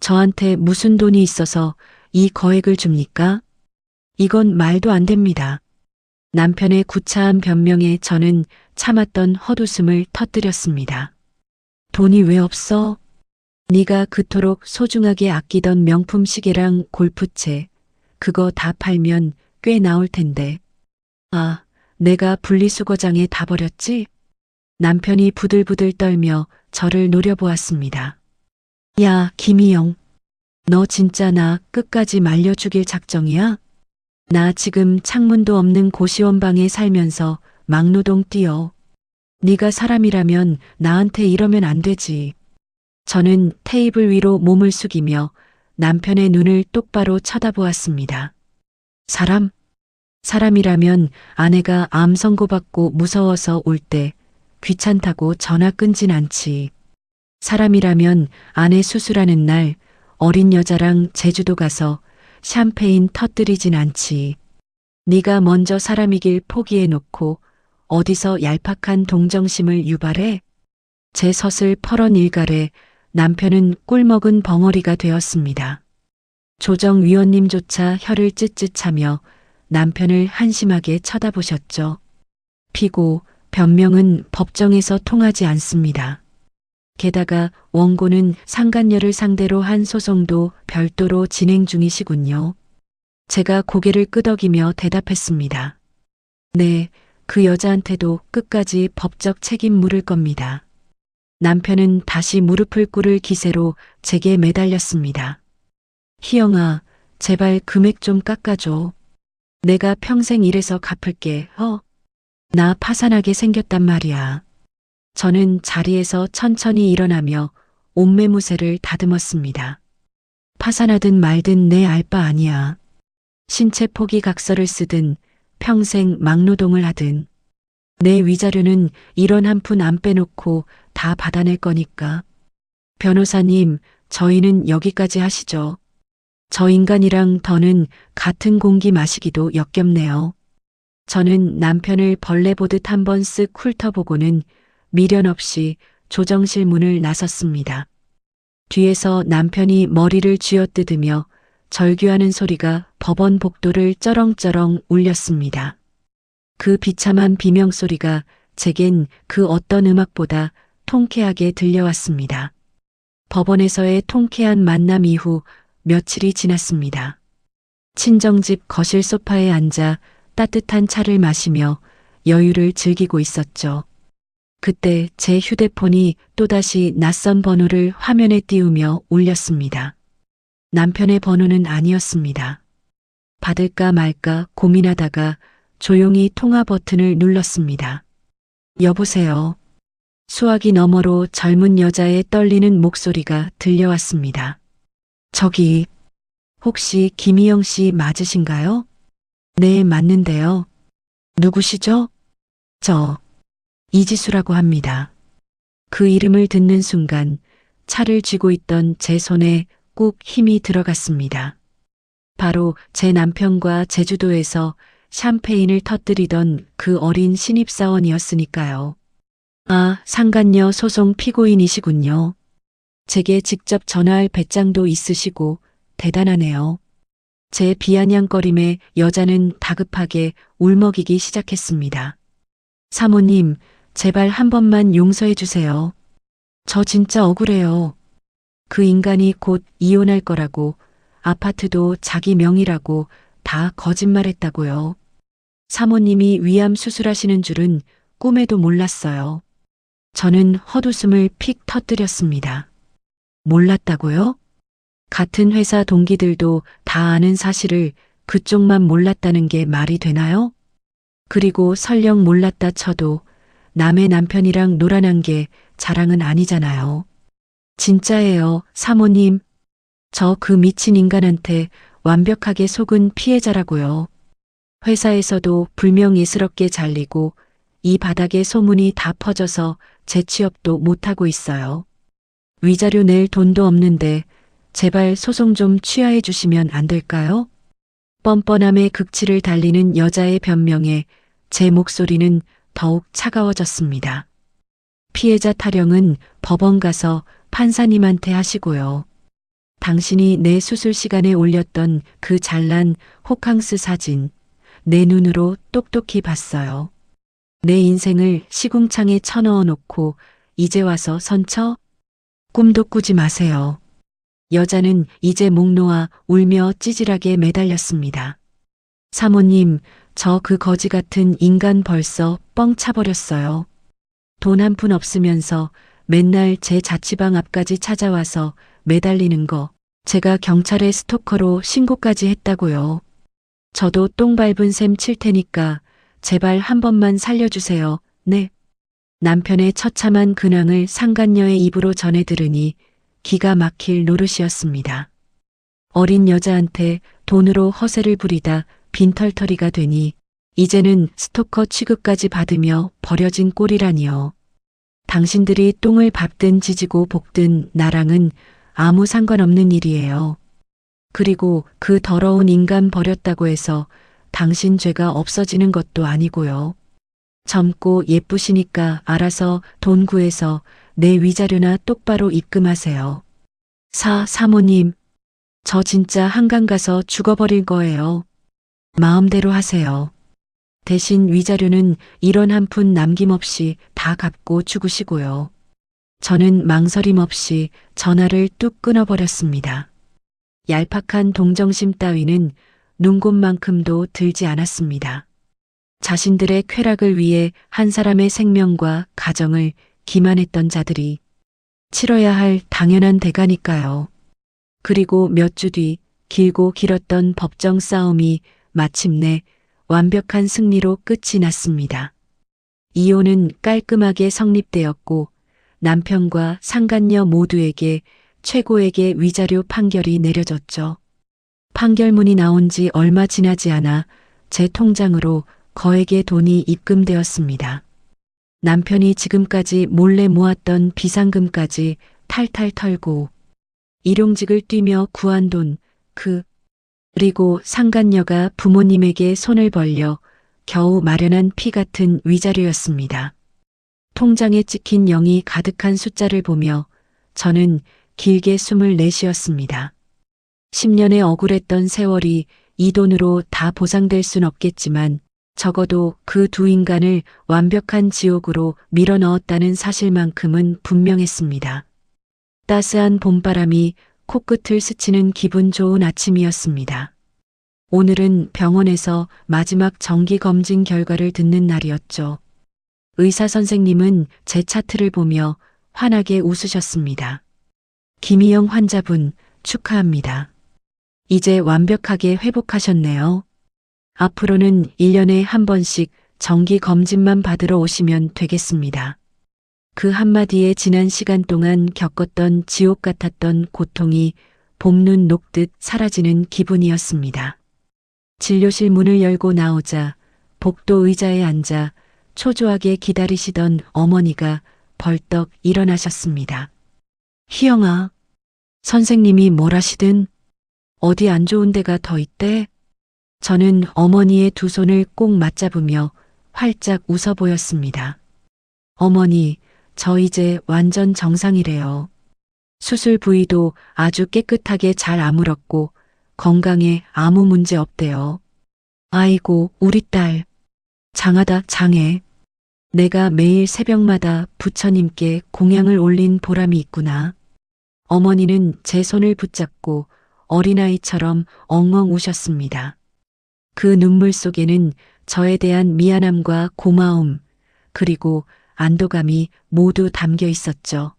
저한테 무슨 돈이 있어서 이 거액을 줍니까? 이건 말도 안 됩니다. 남편의 구차한 변명에 저는 참았던 헛웃음을 터뜨렸습니다. 돈이 왜 없어? 네가 그토록 소중하게 아끼던 명품 시계랑 골프채, 그거 다 팔면 꽤 나올 텐데. 아, 내가 분리수거장에 다 버렸지? 남편이 부들부들 떨며 저를 노려보았습니다. 야, 김희영. 너 진짜 나 끝까지 말려 죽일 작정이야? 나 지금 창문도 없는 고시원 방에 살면서 막노동 뛰어. 네가 사람이라면 나한테 이러면 안 되지. 저는 테이블 위로 몸을 숙이며 남편의 눈을 똑바로 쳐다보았습니다. 사람이라면 아내가 암 선고받고 무서워서 올 때 귀찮다고 전화 끊진 않지. 사람이라면 아내 수술하는 날 어린 여자랑 제주도 가서 샴페인 터뜨리진 않지. 네가 먼저 사람이길 포기해놓고 어디서 얄팍한 동정심을 유발해? 제 섯을 펄언 일갈에 남편은 꿀먹은 벙어리가 되었습니다. 조정위원님조차 혀를 쯧쯧하며 남편을 한심하게 쳐다보셨죠. 피고, 변명은 법정에서 통하지 않습니다. 게다가 원고는 상간녀를 상대로 한 소송도 별도로 진행 중이시군요. 제가 고개를 끄덕이며 대답했습니다. 네, 그 여자한테도 끝까지 법적 책임 물을 겁니다. 남편은 다시 무릎을 꿇을 기세로 제게 매달렸습니다. 희영아, 제발 금액 좀 깎아줘. 내가 평생 일해서 갚을게. 나 파산하게 생겼단 말이야. 저는 자리에서 천천히 일어나며 옷매무새를 다듬었습니다. 파산하든 말든 내 알 바 아니야. 신체 포기 각서를 쓰든 평생 막노동을 하든 내 위자료는 1원 한 푼 안 빼놓고 다 받아낼 거니까. 변호사님, 저희는 여기까지 하시죠. 저 인간이랑 더는 같은 공기 마시기도 역겹네요. 저는 남편을 벌레 보듯 한번 쓱 훑어보고는 미련 없이 조정실 문을 나섰습니다. 뒤에서 남편이 머리를 쥐어뜯으며 절규하는 소리가 법원 복도를 쩌렁쩌렁 울렸습니다. 그 비참한 비명소리가 제겐 그 어떤 음악보다 통쾌하게 들려왔습니다. 법원에서의 통쾌한 만남 이후 며칠이 지났습니다. 친정집 거실 소파에 앉아 따뜻한 차를 마시며 여유를 즐기고 있었죠. 그때 제 휴대폰이 또다시 낯선 번호를 화면에 띄우며 울렸습니다. 남편의 번호는 아니었습니다. 받을까 말까 고민하다가 조용히 통화 버튼을 눌렀습니다. 여보세요. 수화기 너머로 젊은 여자의 떨리는 목소리가 들려왔습니다. 저기, 혹시 김희영 씨 맞으신가요? 네, 맞는데요. 누구시죠? 저, 이지수라고 합니다. 그 이름을 듣는 순간 차를 쥐고 있던 제 손에 꾹 힘이 들어갔습니다. 바로 제 남편과 제주도에서 샴페인을 터뜨리던 그 어린 신입사원이었으니까요. 아, 상간녀 소송 피고인이시군요. 제게 직접 전화할 배짱도 있으시고 대단하네요. 제 비아냥거림에 여자는 다급하게 울먹이기 시작했습니다. 사모님, 제발 한 번만 용서해 주세요. 저 진짜 억울해요. 그 인간이 곧 이혼할 거라고, 아파트도 자기 명의라고 다 거짓말했다고요. 사모님이 위암 수술하시는 줄은 꿈에도 몰랐어요. 저는 헛웃음을 픽 터뜨렸습니다. 몰랐다고요? 같은 회사 동기들도 다 아는 사실을 그쪽만 몰랐다는 게 말이 되나요? 그리고 설령 몰랐다 쳐도 남의 남편이랑 놀아난 게 자랑은 아니잖아요. 진짜예요, 사모님. 저 그 미친 인간한테 완벽하게 속은 피해자라고요. 회사에서도 불명예스럽게 잘리고 이 바닥에 소문이 다 퍼져서 재취업도 못하고 있어요. 위자료 낼 돈도 없는데 제발 소송 좀 취하해 주시면 안 될까요? 뻔뻔함의 극치를 달리는 여자의 변명에 제 목소리는 더욱 차가워졌습니다. 피해자 타령은 법원 가서 판사님한테 하시고요. 당신이 내 수술 시간에 올렸던 그 잘난 호캉스 사진, 내 눈으로 똑똑히 봤어요. 내 인생을 시궁창에 쳐넣어 놓고 이제 와서 선처? 꿈도 꾸지 마세요. 여자는 이제 목 놓아 울며 찌질하게 매달렸습니다. 사모님, 저 그 거지 같은 인간 벌써 뻥 차버렸어요. 돈 한 푼 없으면서 맨날 제 자취방 앞까지 찾아와서 매달리는 거, 제가 경찰에 스토커로 신고까지 했다고요. 저도 똥 밟은 셈 칠 테니까 제발 한 번만 살려주세요. 네. 남편의 처참한 근황을 상간녀의 입으로 전해 들으니 기가 막힐 노릇이었습니다. 어린 여자한테 돈으로 허세를 부리다 빈털터리가 되니 이제는 스토커 취급까지 받으며 버려진 꼴이라니요. 당신들이 똥을 밟든 지지고 볶든 나랑은 아무 상관없는 일이에요. 그리고 그 더러운 인간 버렸다고 해서 당신 죄가 없어지는 것도 아니고요. 젊고 예쁘시니까 알아서 돈 구해서 내 위자료나 똑바로 입금하세요. 사모님, 저 진짜 한강 가서 죽어버릴 거예요. 마음대로 하세요. 대신 위자료는 1원 한 푼 남김없이 다 갚고 죽으시고요. 저는 망설임 없이 전화를 뚝 끊어버렸습니다. 얄팍한 동정심 따위는 눈곱만큼도 들지 않았습니다. 자신들의 쾌락을 위해 한 사람의 생명과 가정을 기만했던 자들이 치러야 할 당연한 대가니까요. 그리고 몇 주 뒤 길고 길었던 법정 싸움이 마침내 완벽한 승리로 끝이 났습니다. 이혼은 깔끔하게 성립되었고 남편과 상간녀 모두에게 최고액의 위자료 판결이 내려졌죠. 판결문이 나온 지 얼마 지나지 않아 제 통장으로 거액의 돈이 입금되었습니다. 남편이 지금까지 몰래 모았던 비상금까지 탈탈 털고 일용직을 뛰며 구한 돈, 그리고 상간녀가 부모님에게 손을 벌려 겨우 마련한 피 같은 위자료였습니다. 통장에 찍힌 0이 가득한 숫자를 보며 저는 길게 숨을 내쉬었습니다. 10년의 억울했던 세월이 이 돈으로 다 보상될 순 없겠지만 적어도 그 두 인간을 완벽한 지옥으로 밀어넣었다는 사실만큼은 분명했습니다. 따스한 봄바람이 코끝을 스치는 기분 좋은 아침이었습니다. 오늘은 병원에서 마지막 정기검진 결과를 듣는 날이었죠. 의사 선생님은 제 차트를 보며 환하게 웃으셨습니다. 김희영 환자분, 축하합니다. 이제 완벽하게 회복하셨네요. 앞으로는 1년에 한 번씩 정기 검진만 받으러 오시면 되겠습니다. 그 한마디에 지난 시간 동안 겪었던 지옥 같았던 고통이 봄눈 녹듯 사라지는 기분이었습니다. 진료실 문을 열고 나오자 복도 의자에 앉아 초조하게 기다리시던 어머니가 벌떡 일어나셨습니다. 희영아, 선생님이 뭘 하시든 어디 안 좋은 데가 더 있대? 저는 어머니의 두 손을 꼭 맞잡으며 활짝 웃어 보였습니다. 어머니, 저 이제 완전 정상이래요. 수술 부위도 아주 깨끗하게 잘 아물었고 건강에 아무 문제 없대요. 아이고, 우리 딸. 장하다, 장해. 내가 매일 새벽마다 부처님께 공양을 올린 보람이 있구나. 어머니는 제 손을 붙잡고 어린아이처럼 엉엉 우셨습니다. 그 눈물 속에는 저에 대한 미안함과 고마움, 그리고 안도감이 모두 담겨 있었죠.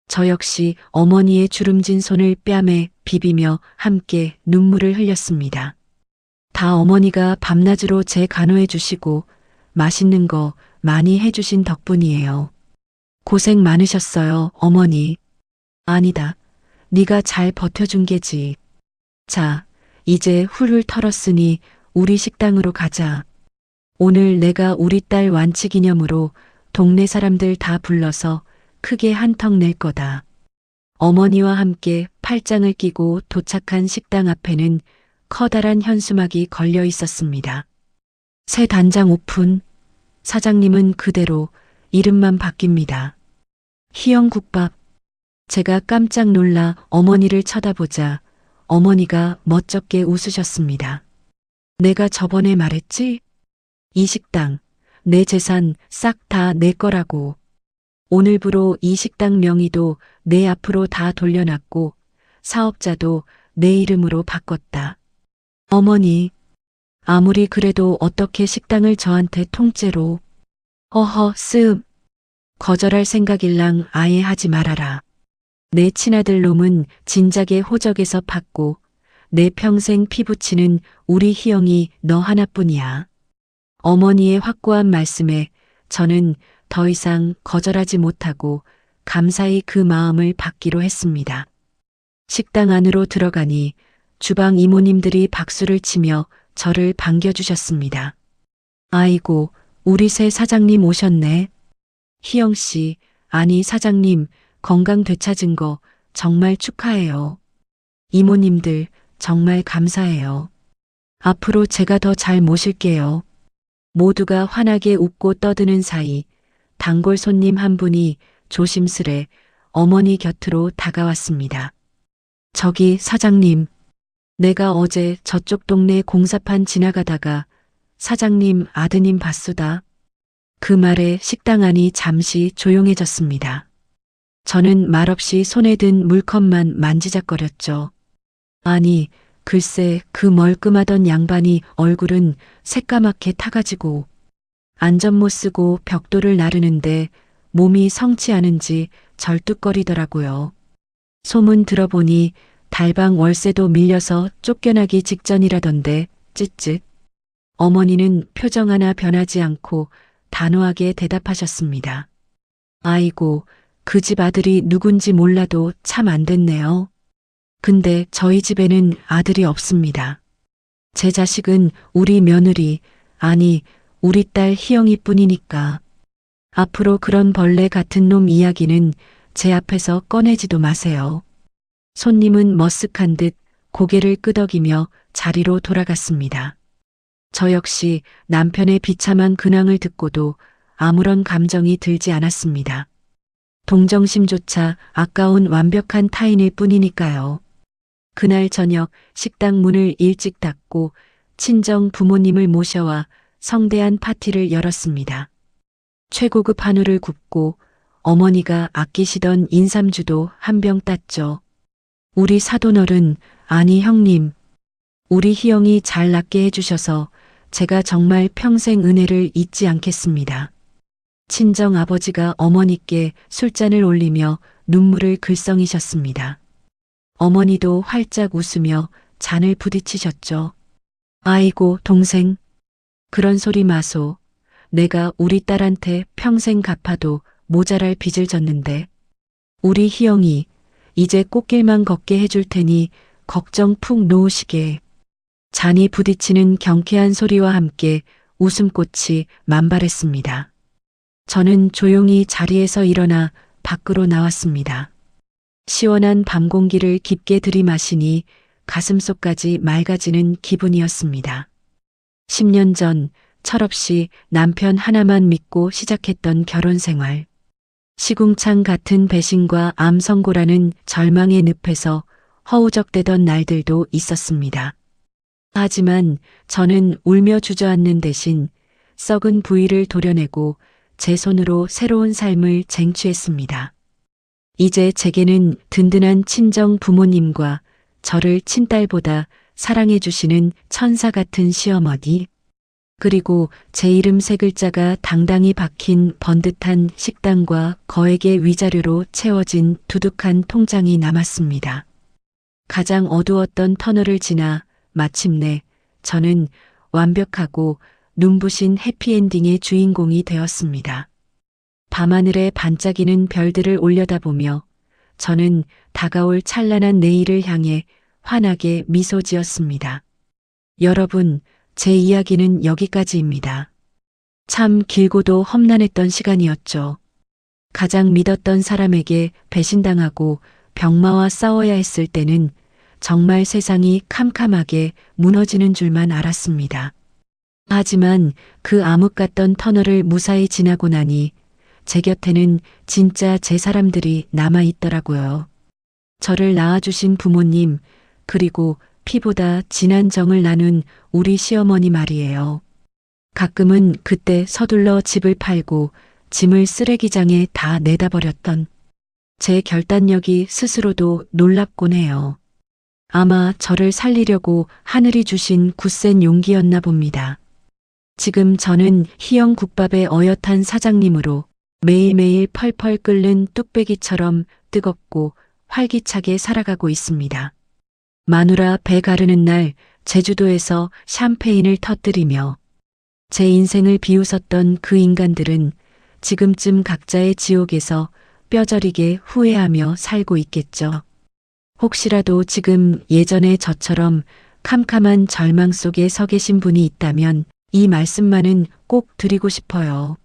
저 역시 어머니의 주름진 손을 뺨에 비비며 함께 눈물을 흘렸습니다. 다 어머니가 밤낮으로 제 간호해 주시고 맛있는 거 많이 해주신 덕분이에요. 고생 많으셨어요, 어머니. 아니다. 네가 잘 버텨준 게지. 자, 이제 훌훌 털었으니 우리 식당으로 가자. 오늘 내가 우리 딸 완치 기념으로 동네 사람들 다 불러서 크게 한턱 낼 거다. 어머니와 함께 팔짱을 끼고 도착한 식당 앞에는 커다란 현수막이 걸려 있었습니다. 새 단장 오픈. 사장님은 그대로 이름만 바뀝니다. 희영국밥. 제가 깜짝 놀라 어머니를 쳐다보자 어머니가 멋쩍게 웃으셨습니다. 내가 저번에 말했지? 이 식당, 내 재산 싹 다 내 거라고. 오늘부로 이 식당 명의도 내 앞으로 다 돌려놨고 사업자도 내 이름으로 바꿨다. 어머니, 아무리 그래도 어떻게 식당을 저한테 통째로. 허허, 쓱. 거절할 생각일랑 아예 하지 말아라. 내 친아들 놈은 진작에 호적에서 팠고 내 평생 피부치는 우리 희영이 너 하나뿐이야. 어머니의 확고한 말씀에 저는 더 이상 거절하지 못하고 감사히 그 마음을 받기로 했습니다. 식당 안으로 들어가니 주방 이모님들이 박수를 치며 저를 반겨주셨습니다. 아이고, 우리 새 사장님 오셨네. 희영 씨, 아니 사장님, 건강 되찾은 거 정말 축하해요. 이모님들, 정말 감사해요. 앞으로 제가 더 잘 모실게요. 모두가 환하게 웃고 떠드는 사이 단골 손님 한 분이 조심스레 어머니 곁으로 다가왔습니다. 저기 사장님, 내가 어제 저쪽 동네 공사판 지나가다가 사장님 아드님 봤수다. 그 말에 식당 안이 잠시 조용해졌습니다. 저는 말없이 손에 든 물컵만 만지작거렸죠. 아니, 글쎄 그 멀끔하던 양반이 얼굴은 새까맣게 타가지고 안전 못 쓰고 벽돌을 나르는데 몸이 성치 않은지 절뚝거리더라고요. 소문 들어보니 달방 월세도 밀려서 쫓겨나기 직전이라던데 쯧쯧. 어머니는 표정 하나 변하지 않고 단호하게 대답하셨습니다. 아이고, 그 집 아들이 누군지 몰라도 참 안 됐네요. 근데 저희 집에는 아들이 없습니다. 제 자식은 우리 며느리, 아니 우리 딸 희영이 뿐이니까. 앞으로 그런 벌레 같은 놈 이야기는 제 앞에서 꺼내지도 마세요. 손님은 머쓱한 듯 고개를 끄덕이며 자리로 돌아갔습니다. 저 역시 남편의 비참한 근황을 듣고도 아무런 감정이 들지 않았습니다. 동정심조차 아까운 완벽한 타인일 뿐이니까요. 그날 저녁 식당 문을 일찍 닫고 친정 부모님을 모셔와 성대한 파티를 열었습니다. 최고급 한우를 굽고 어머니가 아끼시던 인삼주도 한 병 땄죠. 우리 사돈어른, 아니 형님, 우리 희영이 잘 낫게 해주셔서 제가 정말 평생 은혜를 잊지 않겠습니다. 친정 아버지가 어머니께 술잔을 올리며 눈물을 글썽이셨습니다. 어머니도 활짝 웃으며 잔을 부딪히셨죠. 아이고 동생, 그런 소리 마소. 내가 우리 딸한테 평생 갚아도 모자랄 빚을 졌는데 우리 희영이 이제 꽃길만 걷게 해줄 테니 걱정 푹 놓으시게. 잔이 부딪히는 경쾌한 소리와 함께 웃음꽃이 만발했습니다. 저는 조용히 자리에서 일어나 밖으로 나왔습니다. 시원한 밤 공기를 깊게 들이마시니 가슴속까지 맑아지는 기분이었습니다. 10년 전 철없이 남편 하나만 믿고 시작했던 결혼 생활. 시궁창 같은 배신과 암성고라는 절망의 늪에서 허우적대던 날들도 있었습니다. 하지만 저는 울며 주저앉는 대신 썩은 부위를 도려내고 제 손으로 새로운 삶을 쟁취했습니다. 이제 제게는 든든한 친정 부모님과 저를 친딸보다 사랑해 주시는 천사 같은 시어머니, 그리고 제 이름 세 글자가 당당히 박힌 번듯한 식당과 거액의 위자료로 채워진 두둑한 통장이 남았습니다. 가장 어두웠던 터널을 지나 마침내 저는 완벽하고 눈부신 해피엔딩의 주인공이 되었습니다. 밤하늘에 반짝이는 별들을 올려다보며 저는 다가올 찬란한 내일을 향해 환하게 미소 지었습니다. 여러분, 제 이야기는 여기까지입니다. 참 길고도 험난했던 시간이었죠. 가장 믿었던 사람에게 배신당하고 병마와 싸워야 했을 때는 정말 세상이 캄캄하게 무너지는 줄만 알았습니다. 하지만 그 암흑 같던 터널을 무사히 지나고 나니 제 곁에는 진짜 제 사람들이 남아 있더라고요. 저를 낳아주신 부모님, 그리고 피보다 진한 정을 나눈 우리 시어머니 말이에요. 가끔은 그때 서둘러 집을 팔고 짐을 쓰레기장에 다 내다 버렸던 제 결단력이 스스로도 놀랍곤 해요. 아마 저를 살리려고 하늘이 주신 굳센 용기였나 봅니다. 지금 저는 희영국밥의 어엿한 사장님으로 매일매일 펄펄 끓는 뚝배기처럼 뜨겁고 활기차게 살아가고 있습니다. 마누라 배 가르는 날 제주도에서 샴페인을 터뜨리며 제 인생을 비웃었던 그 인간들은 지금쯤 각자의 지옥에서 뼈저리게 후회하며 살고 있겠죠. 혹시라도 지금 예전의 저처럼 캄캄한 절망 속에 서 계신 분이 있다면 이 말씀만은 꼭 드리고 싶어요.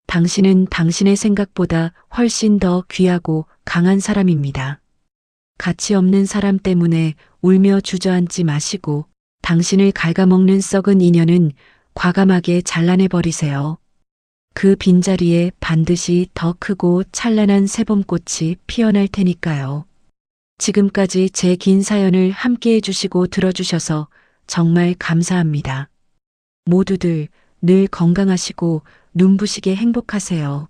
당신은 당신의 생각보다 훨씬 더 귀하고 강한 사람입니다. 가치 없는 사람 때문에 울며 주저앉지 마시고 당신을 갉아먹는 썩은 인연은 과감하게 잘라내버리세요. 그 빈자리에 반드시 더 크고 찬란한 새봄꽃이 피어날 테니까요. 지금까지 제 긴 사연을 함께 해주시고 들어주셔서 정말 감사합니다. 모두들 늘 건강하시고 눈부시게 행복하세요.